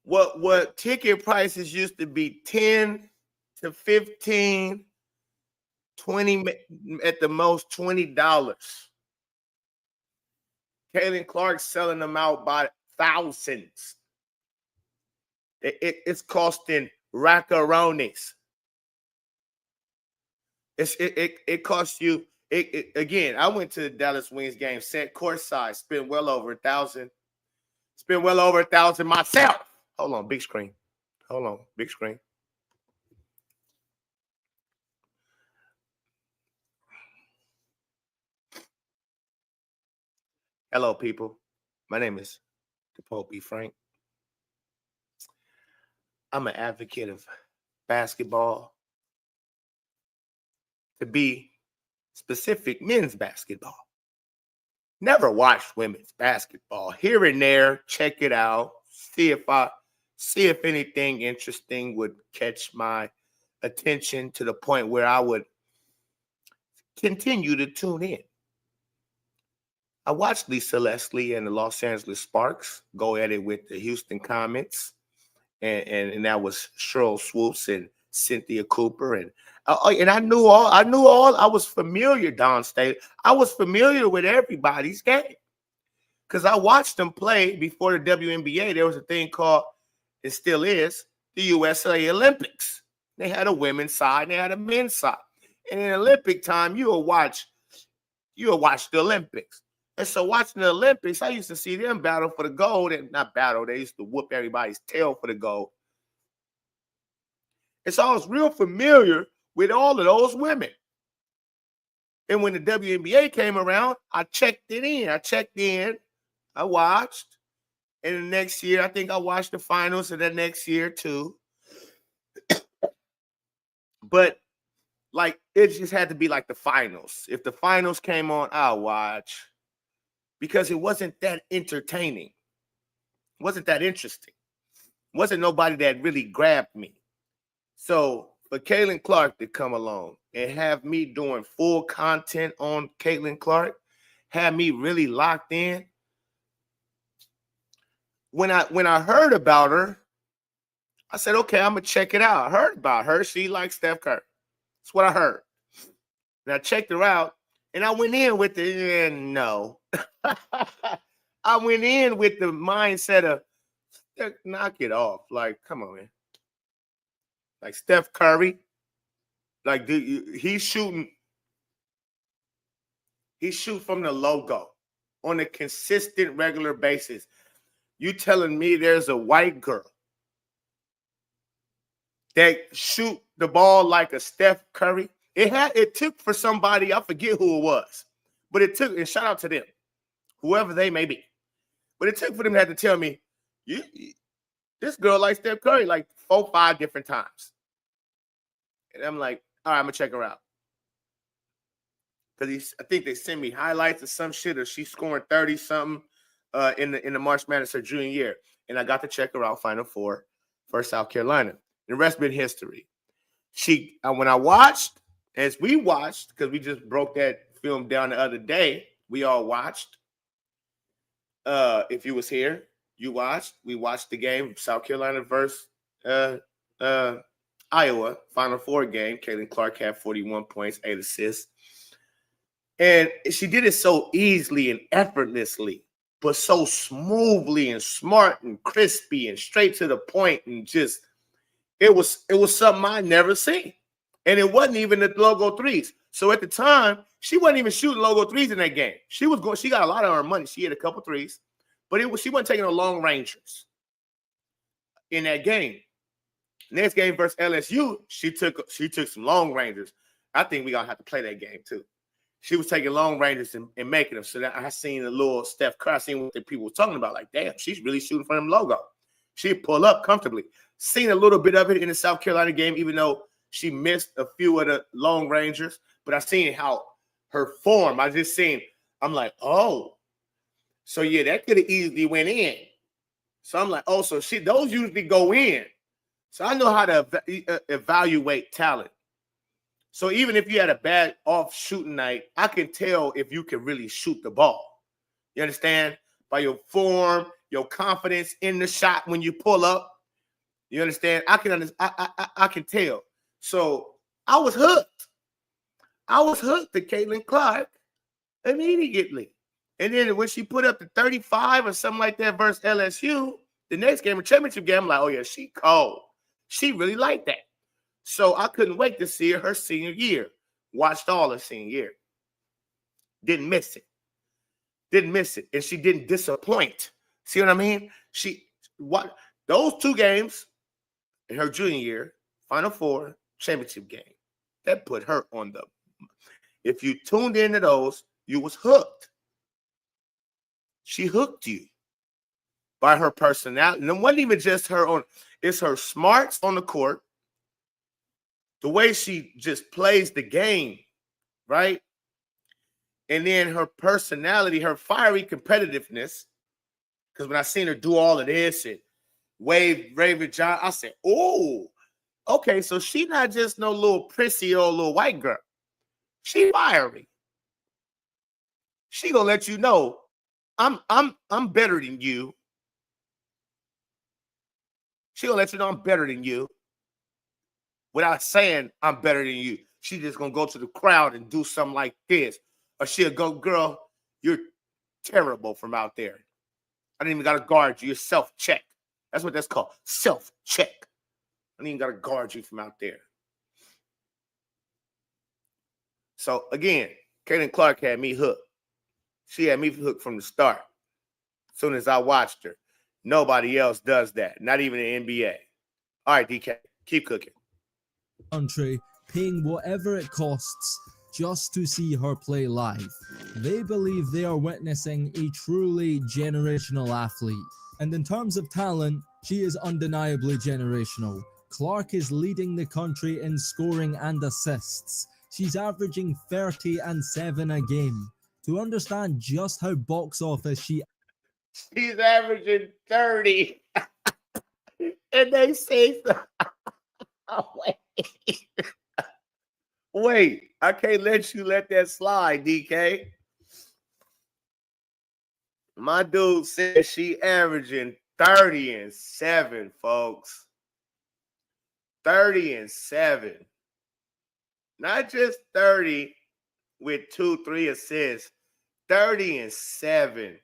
[SPEAKER 4] What ticket prices used to be 10 to 15, 20 at the most $20. Caitlin Clark selling them out by thousands. It's costing raccaronis. It costs you. Again, I went to the Dallas Wings game, sat courtside, spent well over $1,000. Spent well over $1,000 myself. Hold on, big screen. Hold on, big screen. Hello, people. My name is DePaul Frank. I'm an advocate of basketball. To be specific, men's basketball. Never watched women's basketball. Here and there, check it out. See if anything interesting would catch my attention to the point where I would continue to tune in. I watched Lisa Leslie and the Los Angeles Sparks go at it with the Houston Comets, and that was Cheryl Swoops and Cynthia Cooper, and I knew all. I was familiar, Don State. I was familiar with everybody's game because I watched them play before the WNBA. There was a thing called, it still is, the USA Olympics. They had a women's side and they had a men's side. And in Olympic time, you will watch the Olympics. And so watching the Olympics, I used to see them battle for the gold, and not battle. They used to whoop everybody's tail for the gold. And so I was real familiar with all of those women. And when the WNBA came around, I checked in. I watched. And the next year, I think I watched the finals of the next year too. But like, it just had to be like the finals. If the finals came on, I'll watch. Because it wasn't that entertaining. It wasn't that interesting. It wasn't nobody that really grabbed me. So for Caitlin Clark to come along and have me doing full content on Caitlin Clark, have me really locked in. When I heard about her, I said, okay, I'm gonna check it out. I heard about her. She likes Steph Curry. That's what I heard. And I checked her out, and I went in with the no. I went in with the mindset of knock it off. Like, come on, man. Like Steph Curry, like he's shooting from the logo on a consistent, regular basis. You telling me there's a white girl that shoot the ball like a Steph Curry? It took for somebody, I forget who it was, but it took, and shout out to them, whoever they may be. But it took for them to have to tell me, this girl likes Steph Curry like 4, 5 different times. And I'm like, all right, I'm gonna check her out. Because I think they sent me highlights of some shit, or she's scoring 30-something in the March Madness her junior year. And I got to check her out, Final Four for South Carolina. And the rest been history. When I watched, as we watched, because we just broke that film down the other day, we all watched. If you was here, you watched. We watched the game, South Carolina versus Iowa, Final Four game. Caitlin Clark had 41 points, 8 assists. And she did it so easily and effortlessly, but so smoothly and smart and crispy and straight to the point, and just it was something I never seen. And it wasn't even the logo threes. So at the time, she wasn't even shooting logo threes in that game. She got a lot of her money. She had a couple threes, but she wasn't taking no long rangers in that game. Next game versus LSU, she took some long rangers. I think we're gonna have to play that game too. She was taking long ranges and making them. So that I seen a little Steph Curry. I seen what the people were talking about. Like, damn, she's really shooting from them logo. She'd pull up comfortably. Seen a little bit of it in the South Carolina game, even though she missed a few of the long rangers. But I seen how her form, I'm like, oh. So, yeah, that could have easily went in. So I'm like, oh, so those usually go in. So I know how to evaluate talent. So even if you had a bad off shooting night, I can tell if you can really shoot the ball. You understand? By your form, your confidence in the shot when you pull up. You understand? I can tell. So I was hooked. I was hooked to Caitlin Clark immediately. And then when she put up the 35 or something like that versus LSU, the next game, a championship game, I'm like, oh yeah, she cold. She really liked that. So I couldn't wait to see her senior year. Watched all her senior year. Didn't miss it. And she didn't disappoint. See what I mean? Those 2 games in her junior year, Final Four, championship game, that put her on the. If you tuned into those, you was hooked. She hooked you by her personality. And it wasn't even just it's her smarts on the court. The way she just plays the game, right? And then her personality, her fiery competitiveness. Because when I seen her do all of this and wave Raven John, I said, oh, okay, so she not just no little prissy old little white girl. She fiery. She gonna let you know I'm better than you. She gonna let you know I'm better than you. Without saying I'm better than you. She just gonna go to the crowd and do something like this. Or she'll go, girl, you're terrible from out there. I didn't even gotta guard you. You're self-check. That's what that's called. Self-check. I didn't even gotta guard you from out there. So again, Caitlin Clark had me hooked. She had me hooked from the start. As soon as I watched her. Nobody else does that. Not even the NBA. All right, DK, keep cooking.
[SPEAKER 5] Country, paying whatever it costs just to see her play live. They believe they are witnessing a truly generational athlete. And in terms of talent, she is undeniably generational. Clark is leading the country in scoring and assists. She's averaging 30 and 7 a game. To understand just how box office she's
[SPEAKER 4] averaging 30. And they say so. Oh, wait. Wait, I can't let you let that slide, DK. My dude said she averaging 30-7, folks. 30-7. Not just 30 with 2-3 assists. 30-7.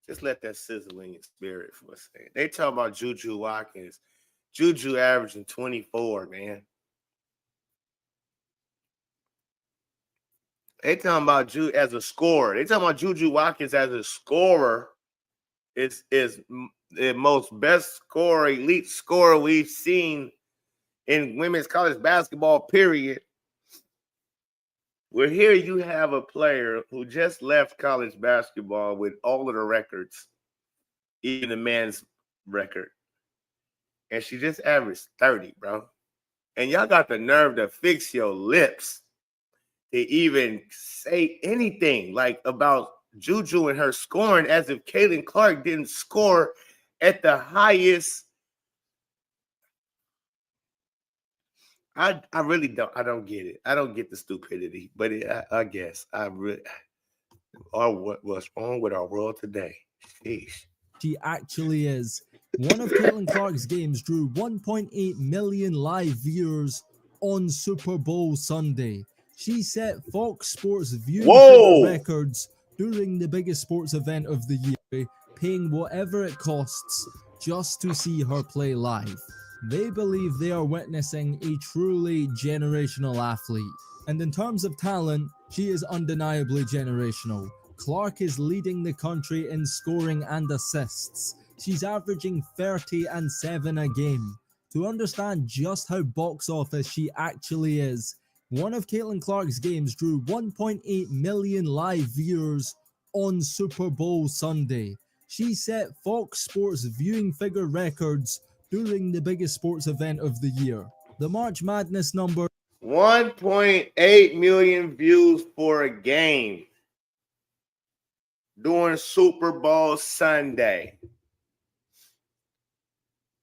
[SPEAKER 4] Just let that sizzle in your spirit for a second. They talking about Juju Watkins. Juju averaging 24, man. They talking about Juju as a scorer. They talking about Juju Watkins as a scorer is the most best scorer, elite scorer we've seen in women's college basketball, period. Well, here you have a player who just left college basketball with all of the records, even the men's record. And she just averaged 30, bro. And y'all got the nerve to fix your lips to even say anything like about Juju and her scoring as if Caitlin Clark didn't score at the highest. I really don't. I don't get it. I don't get the stupidity, but I guess I really. Or what's wrong with our world today? Sheesh.
[SPEAKER 5] She actually is. One of Caitlin Clark's games drew 1.8 million live viewers on Super Bowl Sunday. She set Fox Sports viewing figure records during the biggest sports event of the year, paying whatever it costs just to see her play live. They believe they are witnessing a truly generational athlete. And in terms of talent, she is undeniably generational. Clark is leading the country in scoring and assists. She's averaging 30 and 7 a game. To understand just how box office she actually is, one of Caitlin Clark's games drew 1.8 million live viewers on Super Bowl Sunday. She set Fox Sports viewing figure records during the biggest sports event of the year. The March Madness number
[SPEAKER 4] 1.8 million views for a game during Super Bowl Sunday.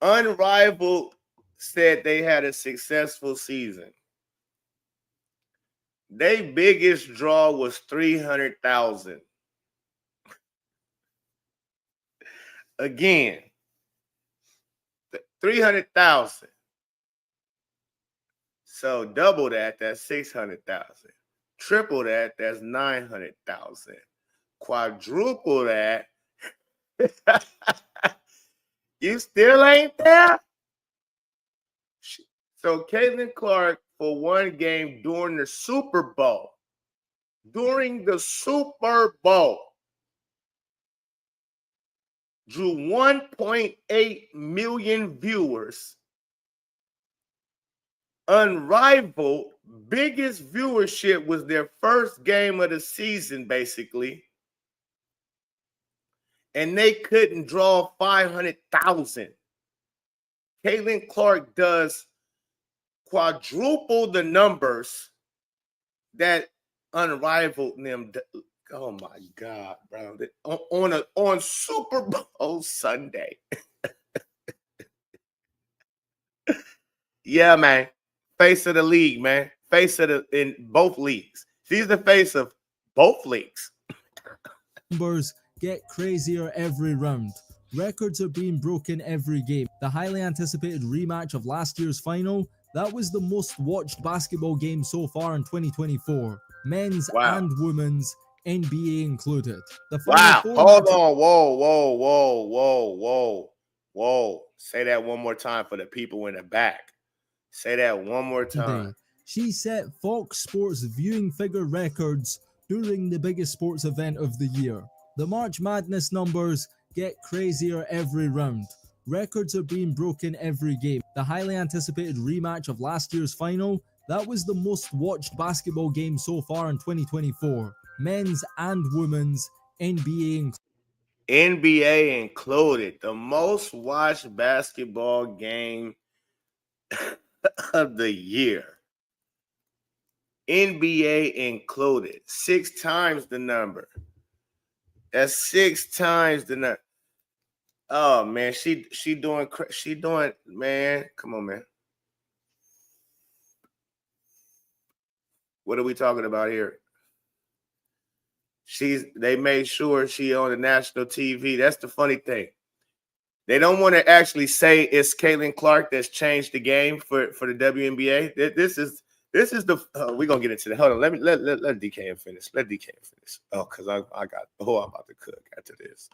[SPEAKER 4] Unrivaled said they had a successful season. Their biggest draw was 300,000. Again, 300,000. So double that, that's 600,000. Triple that, that's 900,000. Quadruple that. You still ain't there? So Caitlin Clark for one game during the Super Bowl. During the Super Bowl. Drew 1.8 million viewers. Unrivaled, biggest viewership was their first game of the season, basically. And they couldn't draw 500,000. Caitlin Clark does quadruple the numbers that Unrivaled them. Oh my God, bro! On Super Bowl Sunday. Yeah, man. Face of the league, man. Face of the in both leagues. She's the face of both leagues.
[SPEAKER 5] Numbers get crazier every round. Records are being broken every game. The highly anticipated rematch of last year's final, that was the most watched basketball game so far in 2024. Men's and women's, NBA included. The final four
[SPEAKER 4] Hold on. Whoa. Say that one more time for the people in the back. Say that one more time.
[SPEAKER 5] She set Fox Sports viewing figure records during the biggest sports event of the year. The March Madness numbers get crazier every round. Records are being broken every game. The highly anticipated rematch of last year's final, that was the most watched basketball game so far in 2024. Men's and women's, NBA
[SPEAKER 4] included. The most watched basketball game of the year. NBA included. 6 times the number. That's 6 times the number. Oh man, she doing man. Come on, man. What are we talking about here? They made sure she on the national TV. That's the funny thing. They don't want to actually say it's Caitlin Clark that's changed the game for the WNBA. This is the we're gonna get into that. Hold on, let DKM finish. Let DKM finish. Oh, because I'm about to cook after this.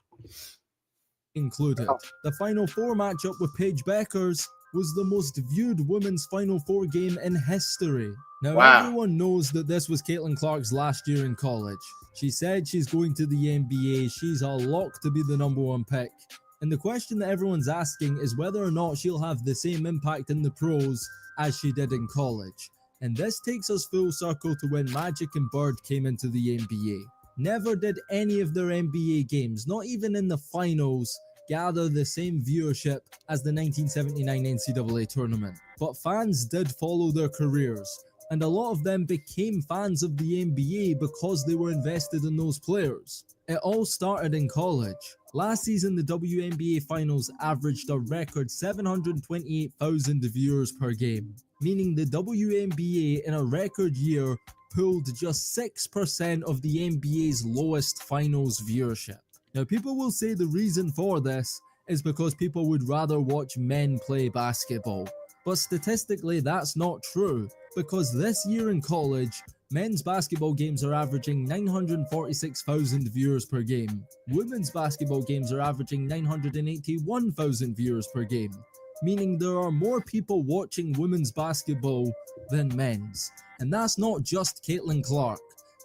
[SPEAKER 5] Included. The Final Four matchup with Paige Beckers was the most viewed women's Final Four game in history. Now, everyone knows that this was Caitlin Clark's last year in college. She said she's going to the NBA. She's a lock to be the #1 pick. And the question that everyone's asking is whether or not she'll have the same impact in the pros as she did in college. And this takes us full circle to when Magic and Bird came into the NBA. Never did any of their NBA games, not even in the finals, gather the same viewership as the 1979 NCAA tournament. But fans did follow their careers, and a lot of them became fans of the NBA because they were invested in those players. It all started in college. Last season, the WNBA Finals averaged a record 728,000 viewers per game, meaning the WNBA in a record year pulled just 6% of the NBA's lowest finals viewership. Now, people will say the reason for this is because people would rather watch men play basketball. But statistically, that's not true, because this year in college, men's basketball games are averaging 946,000 viewers per game. Women's basketball games are averaging 981,000 viewers per game, meaning there are more people watching women's basketball than men's. And that's not just Caitlin Clark,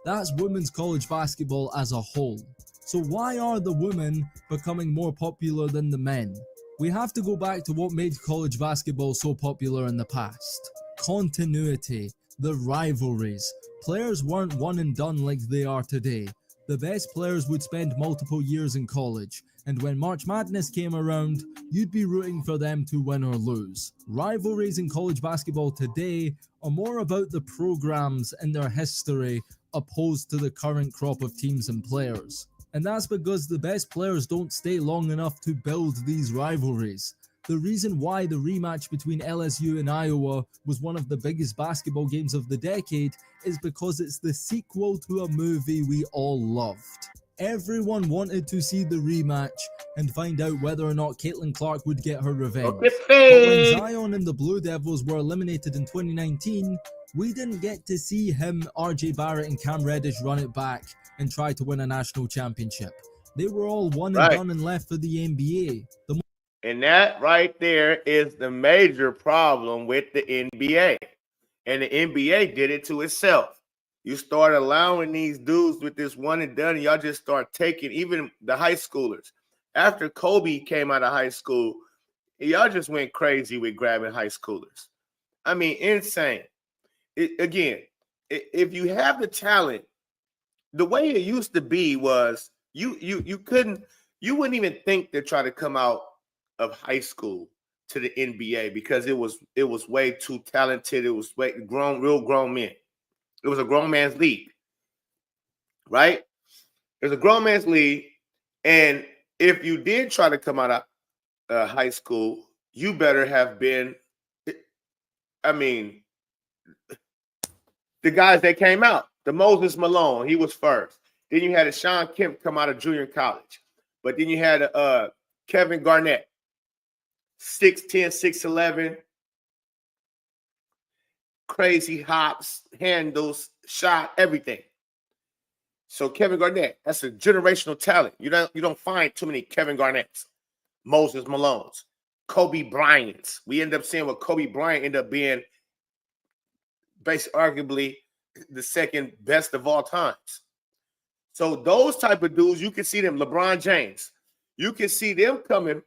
[SPEAKER 5] that's women's college basketball as a whole. So why are the women becoming more popular than the men? We have to go back to what made college basketball so popular in the past. Continuity, the rivalries. Players weren't one and done like they are today. The best players would spend multiple years in college, and when March Madness came around, you'd be rooting for them to win or lose. Rivalries in college basketball today are more about the programs and their history opposed to the current crop of teams and players. And that's because the best players don't stay long enough to build these rivalries. The reason why the rematch between LSU and Iowa was one of the biggest basketball games of the decade is because it's the sequel to a movie we all loved. Everyone wanted to see the rematch and find out whether or not Caitlin Clark would get her revenge. But when Zion and the Blue Devils were eliminated in 2019, we didn't get to see him, RJ Barrett and Cam Reddish run it back and try to win a national championship. They were all one and done and left for the NBA.
[SPEAKER 4] And that right there is the major problem with the NBA. And the NBA did it to itself. You start allowing these dudes with this one and done, and y'all just start taking even the high schoolers. After Kobe came out of high school, y'all just went crazy with grabbing high schoolers. I mean, insane. If you have the talent, the way it used to be was you wouldn't even think to try to come out of high school to the NBA because it was way too talented. It was real grown men. It was a grown man's league, right? It was a grown man's league, and if you did try to come out of high school, you better have been. I mean, the guys that came out, the Moses Malone, he was first. Then you had a Sean Kemp come out of junior college, but then you had Kevin Garnett. 6'10", 6'11", crazy hops, handles, shot, everything. So Kevin Garnett, that's a generational talent. You don't find too many Kevin Garnetts, Moses Malones, Kobe Bryant's. We end up seeing what Kobe Bryant ended up being, basically, arguably the second best of all times. So those type of dudes, you can see them. LeBron James, you can see them coming.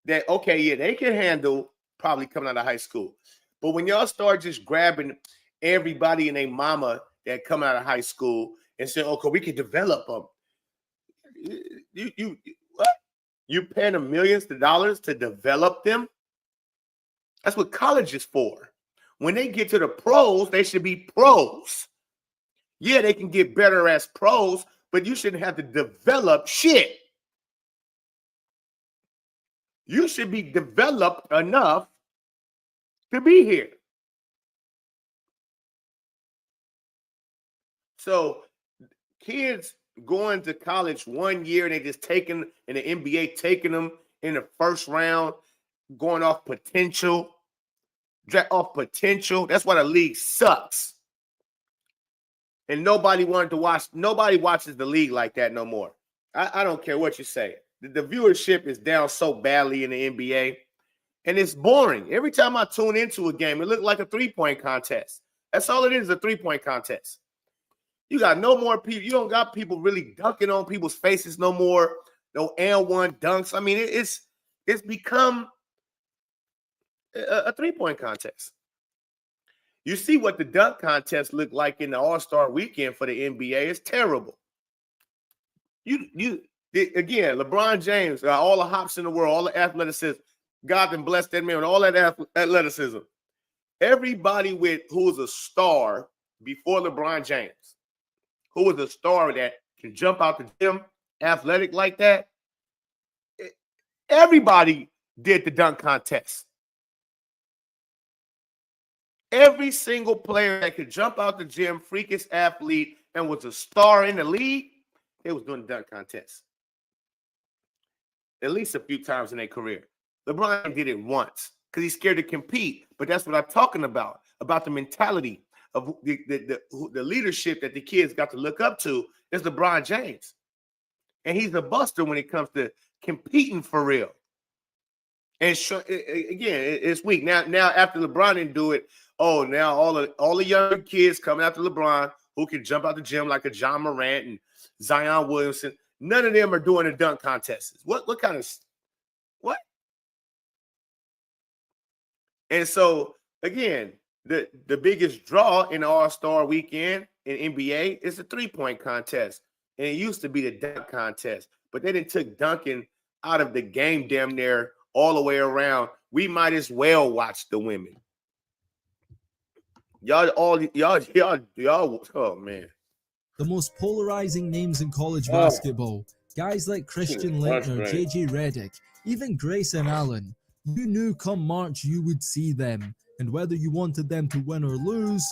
[SPEAKER 4] That, okay, yeah, they can handle probably coming out of high school. But when y'all start just grabbing everybody and their mama that come out of high school and say, okay, we can develop them. What? You paying them millions of dollars to develop them? That's what college is for. When they get to the pros, they should be pros. Yeah, they can get better as pros, but you shouldn't have to develop shit. You should be developed enough to be here. So kids going to college 1 year and they just taking in the NBA, taking them in the first round, going off potential, off potential. That's why the league sucks. And nobody watches the league like that no more. I don't care what you say. The viewership is down so badly in the NBA, and it's boring. Every time I tune into a game, it looks like a three-point contest. That's all it is, a three-point contest. You got no more people. You don't got people really dunking on people's faces no more. No and-one dunks. I mean, it's become a three-point contest. You see what the dunk contest looked like in the All-Star weekend for the NBA. It's terrible. Again, LeBron James, all the hops in the world, all the athleticism. God can bless that man with all that athleticism. Everybody who was a star before LeBron James, who was a star that can jump out the gym, athletic like that, everybody did the dunk contest. Every single player that could jump out the gym, freakish athlete, and was a star in the league, they was doing the dunk contest. At least a few times in their career. LeBron did it once because he's scared to compete. But that's what I'm talking about the mentality of the leadership that the kids got to look up to is LeBron James. And he's a buster when it comes to competing for real. And again, it's weak. Now after LeBron didn't do it, now all the younger kids coming after LeBron who can jump out the gym like a John Morant and Zion Williamson, none of them are doing the dunk contests. What kind of what? And so again, the biggest draw in the All-Star weekend in NBA is the three-point contest. And it used to be the dunk contest, but they didn't took dunking out of the game damn near all the way around. We might as well watch the women. Y'all, oh man.
[SPEAKER 5] The most polarizing names in college basketball, guys like Christian Laettner, JJ Redick, even Grayson Allen. You knew come March you would see them, and whether you wanted them to win or lose,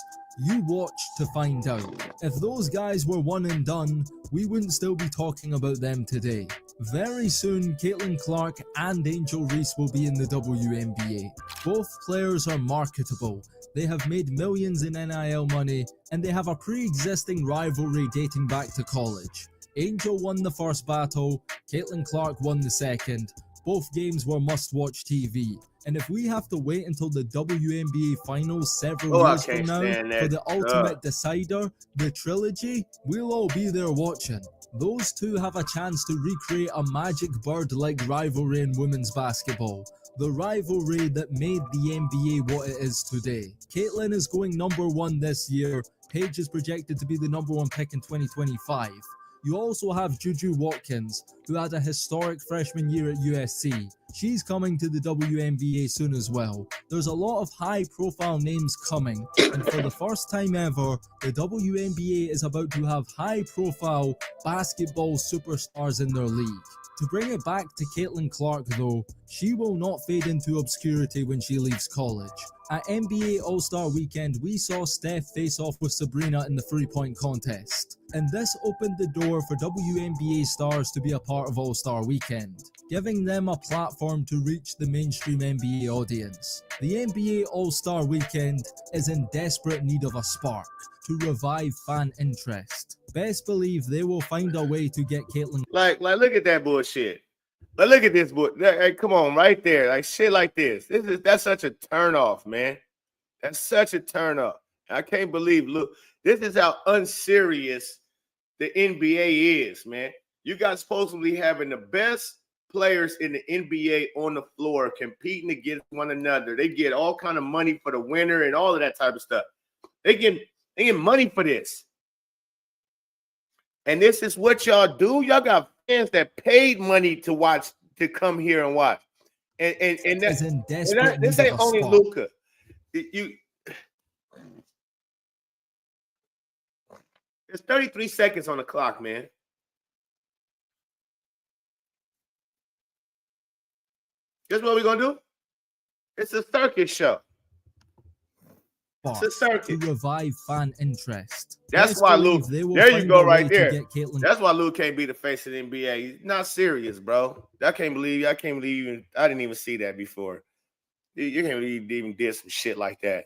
[SPEAKER 5] you watched to find out. If those guys were one and done, we wouldn't still be talking about them today. Very soon, Caitlin Clark and Angel Reese will be in the WNBA. Both players are marketable. They have made millions in NIL money, and they have a pre-existing rivalry dating back to college. Angel won the first battle, Caitlin Clark won the second. Both games were must-watch TV. And if we have to wait until the WNBA finals several years from now for the ultimate decider, the trilogy, we'll all be there watching. Those two have a chance to recreate a magic bird-like rivalry in women's basketball. The rivalry that made the NBA what it is today. Caitlin is going #1 this year. Paige is projected to be the #1 pick in 2025. You also have Juju Watkins, who had a historic freshman year at USC. She's coming to the WNBA soon as well. There's a lot of high-profile names coming, and for the first time ever, the WNBA is about to have high-profile basketball superstars in their league. To bring it back to Caitlin Clark though, she will not fade into obscurity when she leaves college. At NBA All-Star Weekend, we saw Steph face off with Sabrina in the three-point contest. And this opened the door for WNBA stars to be a part of All-Star Weekend, giving them a platform to reach the mainstream NBA audience. The NBA All-Star Weekend is in desperate need of a spark to revive fan interest. Best believe they will find a way to get Caitlin.
[SPEAKER 4] Like, look at that bullshit. But look at this book. Hey, come on, right there. Like shit like this. That's such a turnoff, man. That's such a turnoff. I can't believe. Look, this is how unserious the NBA is, man. You guys supposedly having the best players in the NBA on the floor competing against one another. They get all kind of money for the winner and all of that type of stuff. They get money for this. And this is what y'all do. Y'all got fans that paid money to watch, to come here and watch. And that's this ain't only Luka. It's 33 seconds on the clock, man. Guess what we're gonna do? It's a circus show. It's a
[SPEAKER 5] to
[SPEAKER 4] circus.
[SPEAKER 5] revive fan interest.
[SPEAKER 4] That's
[SPEAKER 5] Let's
[SPEAKER 4] why
[SPEAKER 5] believe
[SPEAKER 4] Luke.
[SPEAKER 5] they will
[SPEAKER 4] There you
[SPEAKER 5] find
[SPEAKER 4] go,
[SPEAKER 5] a
[SPEAKER 4] right
[SPEAKER 5] way
[SPEAKER 4] there.
[SPEAKER 5] to get Caitlin.
[SPEAKER 4] That's why Luke can't be the face of the NBA. He's not serious, bro. I can't believe. I can't believe. I didn't even see that before. You can't believe you even did some shit like that.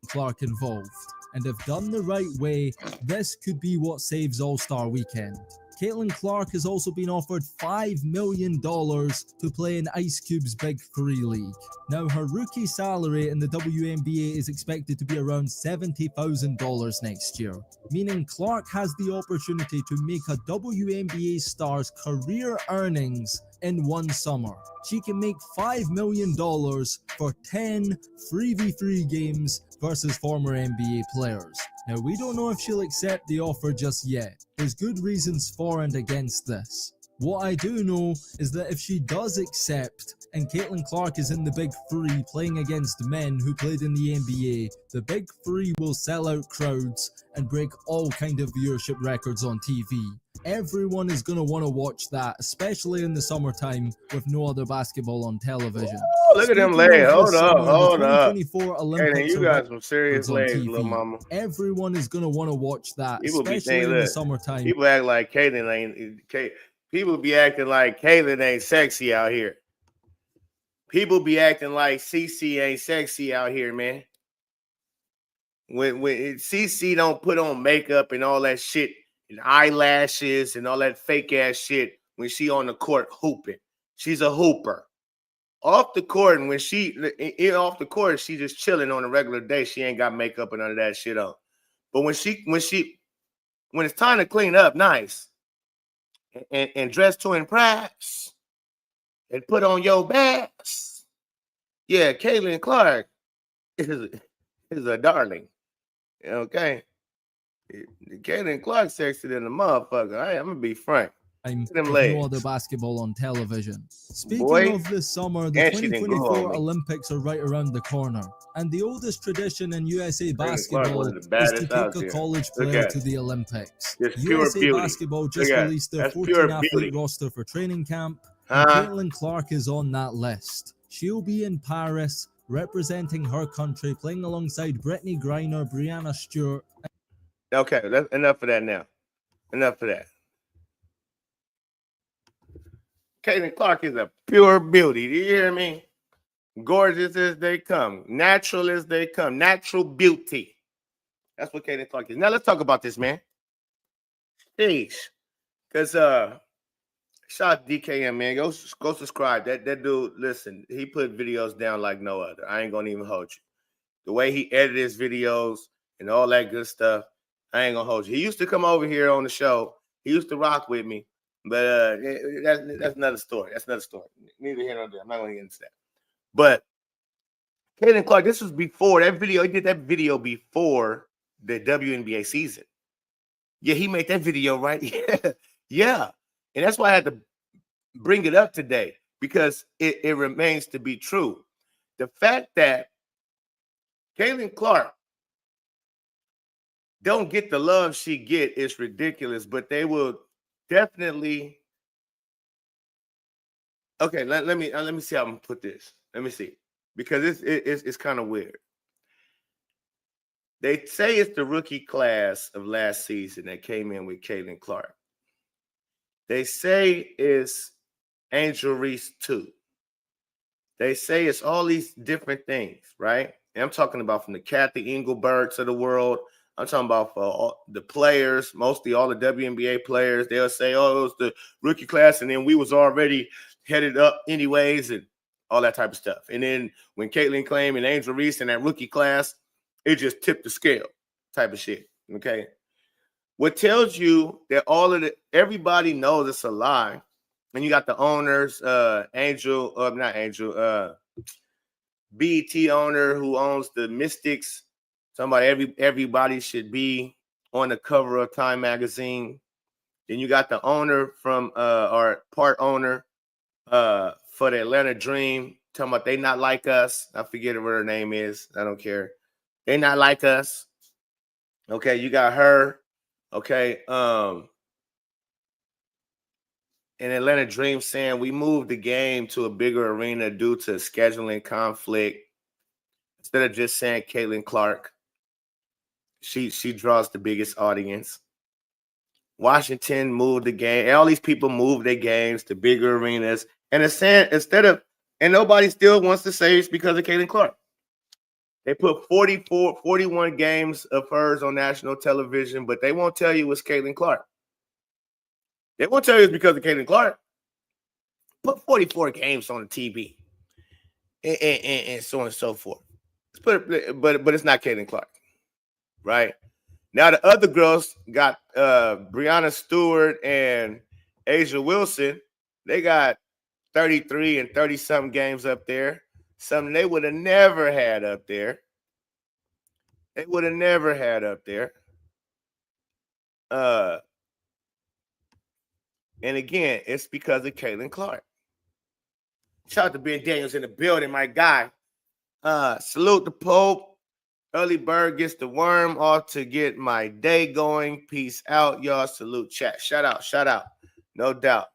[SPEAKER 5] Clark involved. And if done the right way, this could be what saves All-Star Weekend. Caitlin Clark has also been offered $5 million to play in Ice Cube's Big 3 League. Now, her rookie salary in the WNBA is expected to be around $70,000 next year, meaning Clark has the opportunity to make a WNBA star's career earnings in one summer. She can make $5 million for 10 3v3 games versus former NBA players. Now, we don't know if she'll accept the offer just yet. There's good reasons for and against this. What I do know is that if she does accept and Caitlin Clark is in the Big 3 playing against men who played in the NBA, the Big 3 will sell out crowds and break all kind of viewership records on TV. Everyone is going to want to watch that, especially in the summertime with no other basketball on television.
[SPEAKER 4] Ooh, look at them legs. Hold up, hold up.
[SPEAKER 5] The 2024
[SPEAKER 4] Hey,
[SPEAKER 5] Olympics
[SPEAKER 4] you got some serious
[SPEAKER 5] on
[SPEAKER 4] legs,
[SPEAKER 5] TV.
[SPEAKER 4] little mama.
[SPEAKER 5] Everyone is going to want to watch that,
[SPEAKER 4] People be
[SPEAKER 5] especially
[SPEAKER 4] saying,
[SPEAKER 5] in the
[SPEAKER 4] look,
[SPEAKER 5] summertime.
[SPEAKER 4] people act like Caitlin ain't. People be acting like Caitlin ain't sexy out here. People be acting like CC ain't sexy out here, man. When CC don't put on makeup and all that shit and eyelashes and all that fake ass shit when she on the court hooping. She's a hooper. Off the court, and when she off the court, she just chilling on a regular day. She ain't got makeup and none of that shit on. But when it's time to clean up nice and dress to impress and put on your best, yeah, Caitlin Clark is a darling. Okay. Caitlin Clark sexy than a motherfucker. I'm gonna be frank. Them legs.
[SPEAKER 5] No other basketball on television. Speaking
[SPEAKER 4] Boy,
[SPEAKER 5] of this summer, the
[SPEAKER 4] and she didn't grow on
[SPEAKER 5] 2024
[SPEAKER 4] me.
[SPEAKER 5] Olympics are right around the corner. And the oldest tradition in USA
[SPEAKER 4] Clark,
[SPEAKER 5] basketball
[SPEAKER 4] one of the
[SPEAKER 5] is to
[SPEAKER 4] baddest out
[SPEAKER 5] take a
[SPEAKER 4] there.
[SPEAKER 5] college
[SPEAKER 4] Look
[SPEAKER 5] player
[SPEAKER 4] at
[SPEAKER 5] to
[SPEAKER 4] it.
[SPEAKER 5] the Olympics.
[SPEAKER 4] Just pure
[SPEAKER 5] USA
[SPEAKER 4] beauty.
[SPEAKER 5] Basketball just
[SPEAKER 4] Look at it.
[SPEAKER 5] released their
[SPEAKER 4] That's
[SPEAKER 5] 14
[SPEAKER 4] pure
[SPEAKER 5] athlete
[SPEAKER 4] beauty.
[SPEAKER 5] roster for training camp, and Caitlin Clark is on that list. She'll be in Paris, representing her country, playing alongside Brittany Griner, Brianna Stewart.
[SPEAKER 4] Okay, that's enough of that now. Enough of that. Caitlin Clark is a pure beauty. Do you hear me? Gorgeous as they come. Natural as they come. Natural beauty. That's what Caitlin Clark is. Now let's talk about this, man. Sheesh. Because shout out DKM, man. Go subscribe. That dude, listen, he put videos down like no other. I ain't gonna even hold you. The way he edited his videos and all that good stuff, I ain't gonna hold you. He used to come over here on the show. He used to rock with me. But that's another story. That's another story. Neither here nor there. I'm not gonna get into that. But Caitlin Clark, this was before that video. He did that video before the WNBA season. Yeah, he made that video, right? Yeah. And that's why I had to bring it up today, because it remains to be true. The fact that Caitlin Clark don't get the love she get is ridiculous, but they will definitely. Okay, let me see how I'm gonna put this. Let me see, because it's kind of weird. They say it's the rookie class of last season that came in with Caitlin Clark. They say it's Angel Reese too. They say it's all these different things, right? And I'm talking about from the Kathy Engelberts of the world. I'm talking about for all the players, mostly all the WNBA players. They'll say, oh, it was the rookie class, and then we was already headed up anyways, and all that type of stuff. And then when Caitlin Claim and Angel Reese in that rookie class, it just tipped the scale type of shit, okay? What tells you that everybody knows it's a lie, and you got the owners, BET owner who owns the Mystics. Everybody should be on the cover of Time magazine. Then you got the owner from or part owner for the Atlanta Dream talking about they not like us. I forget what her name is. I don't care. They not like us. Okay, you got her. Okay, And Atlanta Dream saying we moved the game to a bigger arena due to scheduling conflict. Instead of just saying Caitlin Clark, she draws the biggest audience. Washington moved the game. All these people moved their games to bigger arenas. And it's saying and nobody still wants to say it's because of Caitlin Clark. They put 41 games of hers on national television, but they won't tell you it's Caitlin Clark. They won't tell you it's because of Caitlin Clark. Put 44 games on the TV and so on and so forth. But it's not Caitlin Clark, right? Now the other girls got Breanna Stewart and Asia Wilson. They got 33 and 30-something games up there. Something they would have never had up there. They would have never had up there. And again, it's because of Caitlin Clark. Shout out to Ben Daniels in the building, my guy. Salute the Pope. Early bird gets the worm off to get my day going. Peace out, y'all. Salute chat. Shout out. No doubt.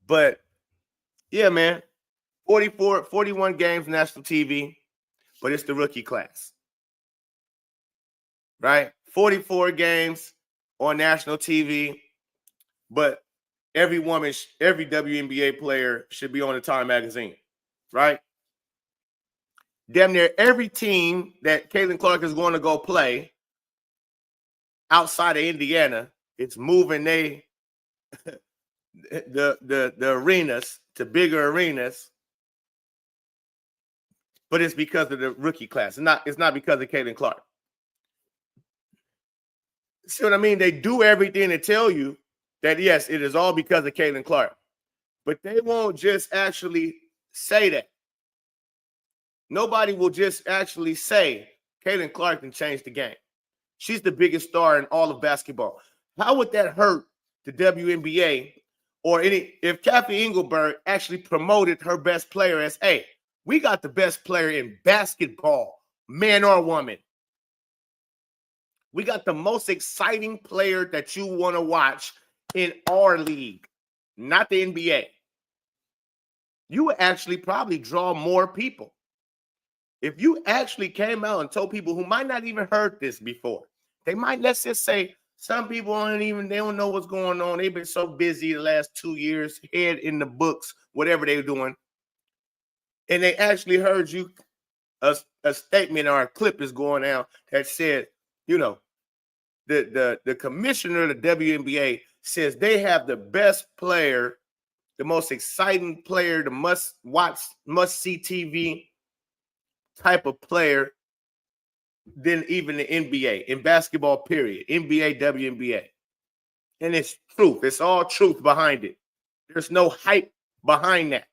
[SPEAKER 4] But yeah, man. 41 games national TV, but it's the rookie class. Right? 44 games on national TV, but every WNBA player should be on the Time magazine, right? Damn near every team that Caitlin Clark is going to go play outside of Indiana, it's moving the arenas to bigger arenas, but it's because of the rookie class. It's not because of Caitlin Clark. See what I mean? They do everything to tell you that, yes, it is all because of Caitlin Clark. But they won't just actually say that. Nobody will just actually say Caitlin Clark can change the game. She's the biggest star in all of basketball. How would that hurt the WNBA or if Kathy Engelberg actually promoted her best player as, hey, we got the best player in basketball, man or woman. We got the most exciting player that you want to watch in our league, not the NBA. You would actually probably draw more people. If you actually came out and told people who might not even heard this before, they might, let's just say, some people they don't know what's going on. They've been so busy the last 2 years, head in the books, whatever they're doing. And they actually heard you, a statement or a clip is going out that said, the commissioner of the WNBA says they have the best player, the most exciting player, the must-watch, must-see TV type of player than even the NBA in basketball, period. NBA, WNBA. And it's truth. It's all truth behind it. There's no hype behind that.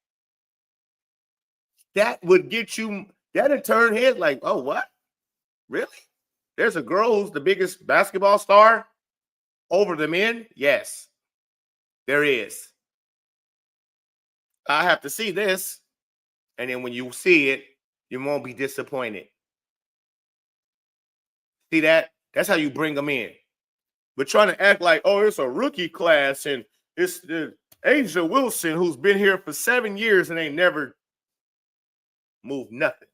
[SPEAKER 4] That would get you, that'd turn heads like, oh, what? Really? There's a girl who's the biggest basketball star over the men? Yes, there is. I have to see this. And then when you see it, you won't be disappointed. See that? That's how you bring them in. But trying to act like, oh, it's a rookie class and it's the Asia Wilson who's been here for 7 years and ain't never moved nothing.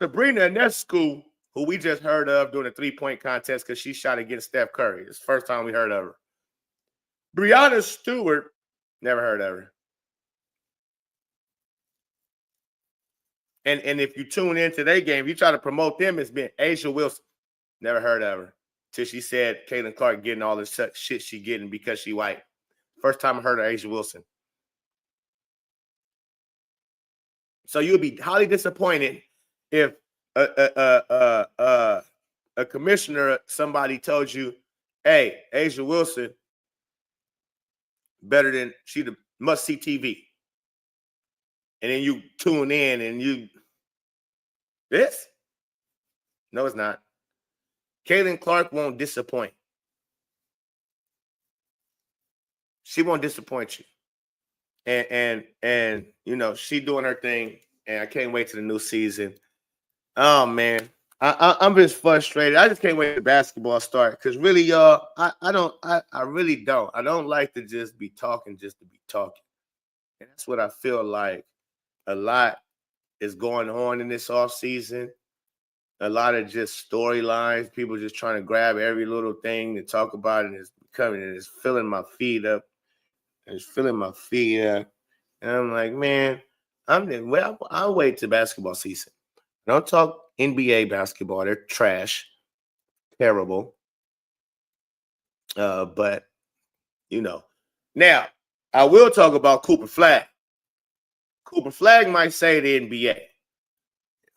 [SPEAKER 4] Sabrina Ionescu, who we just heard of during the three-point contest because she shot against Steph Curry. It's the first time we heard of her. Breanna Stewart, never heard of her. And if you tune into their game, you try to promote them as being Asia Wilson. Never heard of her. Till she said Caitlin Clark getting all this shit she getting because she white. First time I heard of Asia Wilson. So you'll be highly disappointed if a commissioner, somebody told you, hey, Asia Wilson, better than she the must-see TV. And then you tune in and this? No, it's not. Caitlin Clark won't disappoint. She won't disappoint you. And she doing her thing, and I can't wait to the new season. Oh, man. I'm just frustrated. I just can't wait for basketball start because really, y'all, I really don't. I don't like to just be talking just to be talking. And that's what I feel like a lot is going on in this off season. A lot of just storylines, people just trying to grab every little thing to talk about, and it's coming and it's filling my feed up. And it's filling my feed up. And I'm like, man, I'll wait till basketball season. Don't talk NBA basketball. They're trash, terrible. But you know. Now, I will talk about Cooper Flag. Cooper Flag might say the NBA.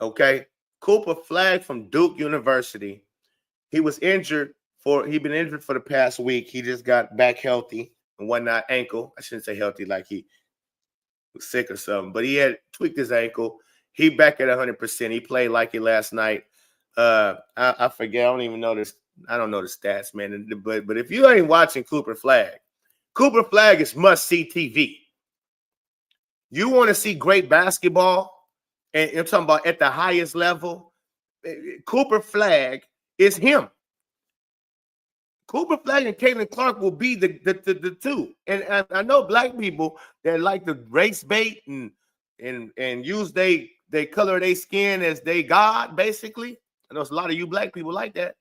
[SPEAKER 4] Okay. Cooper Flag from Duke University. He'd been injured for the past week. He just got back healthy and whatnot. Ankle. I shouldn't say healthy like he was sick or something, but he had tweaked his ankle. He back at 100%. He played like it last night. I forget. I don't even know this. I don't know the stats, man. But if you ain't watching Cooper Flag is must-see TV. You want to see great basketball, and I'm talking about at the highest level, Cooper Flag is him. Cooper Flag and Caitlin Clark will be the two. And I know black people that like to race bait and use they color their skin as they God, basically. I know a lot of you black people like that.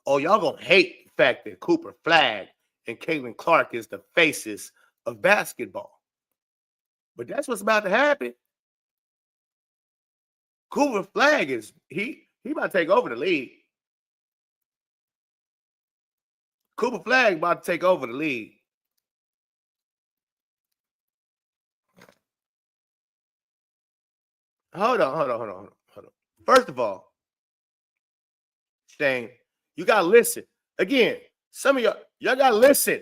[SPEAKER 4] Oh, y'all gonna hate the fact that Cooper Flag and Caitlin Clark is the faces of basketball. But that's what's about to happen. Cooper Flag is he about to take over the league. Cooper Flag about to take over the league. Hold on. First of all, Shane, you gotta listen. Again, some of y'all gotta listen.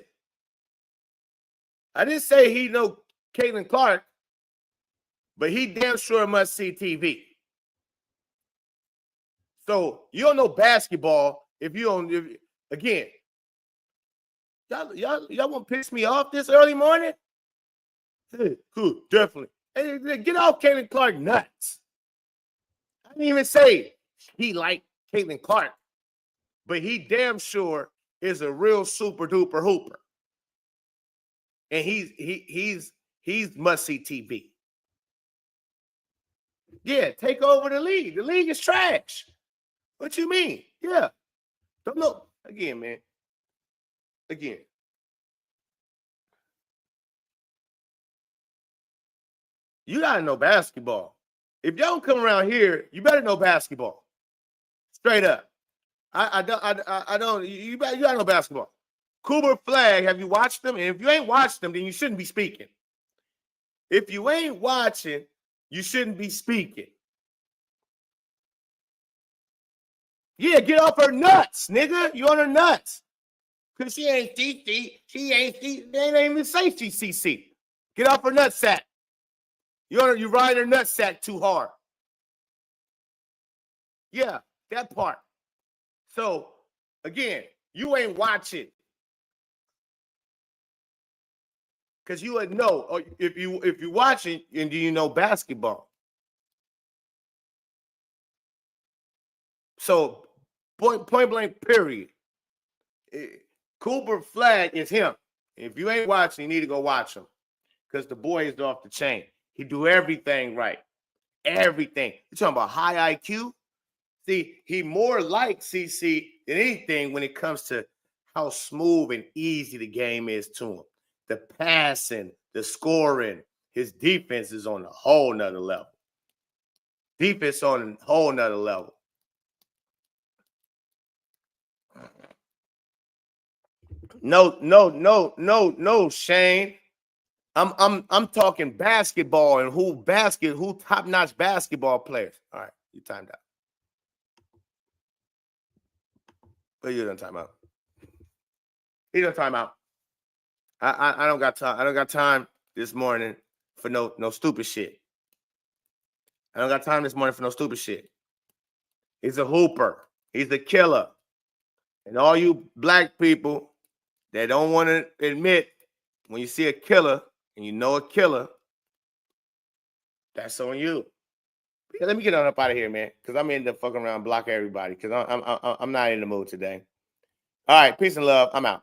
[SPEAKER 4] I didn't say he know Caitlin Clark, but he damn sure must see TV. So you don't know basketball if you don't. Again, y'all want to piss me off this early morning? Hey, cool, definitely. Hey, get off Caitlin Clark nuts. I didn't even say he liked Caitlin Clark, but he damn sure is a real super duper hooper, and he's must see TV. Yeah, take over the league. The league is trash. What you mean? Yeah, don't know again, man. Again. You gotta know basketball. If y'all don't come around here, you better know basketball. Straight up. I don't. You gotta know basketball. Cooper Flag, have you watched them? And if you ain't watched them, then you shouldn't be speaking. If you ain't watching, you shouldn't be speaking. Yeah, get off her nuts, nigga. You on her nuts. Because she ain't CC. They ain't even say she's CC. Get off her nutsack. You riding her nutsack too hard. Yeah, that part. So, again, you ain't watching. Because you would know, or if you watching, and do you know basketball? So, point blank, period. Cooper Flag is him. If you ain't watching, you need to go watch him. Because the boy is off the chain. He do everything right. Everything. You're talking about high IQ? See, he more like CC than anything when it comes to how smooth and easy the game is to him. The passing, the scoring, his defense is on a whole nother level. Defense on a whole nother level. No, Shane. I'm talking basketball and who top-notch basketball players. All right, you timed out. But you done time out. He done time out. I don't got time. I don't got time this morning for no stupid shit. I don't got time this morning for no stupid shit. He's a hooper. He's a killer. And all you black people that don't want to admit when you see a killer and you know a killer, that's on you. Let me get on up out of here, man, because I'm in the fucking around block everybody because I'm not in the mood today. All right, peace and love. I'm out.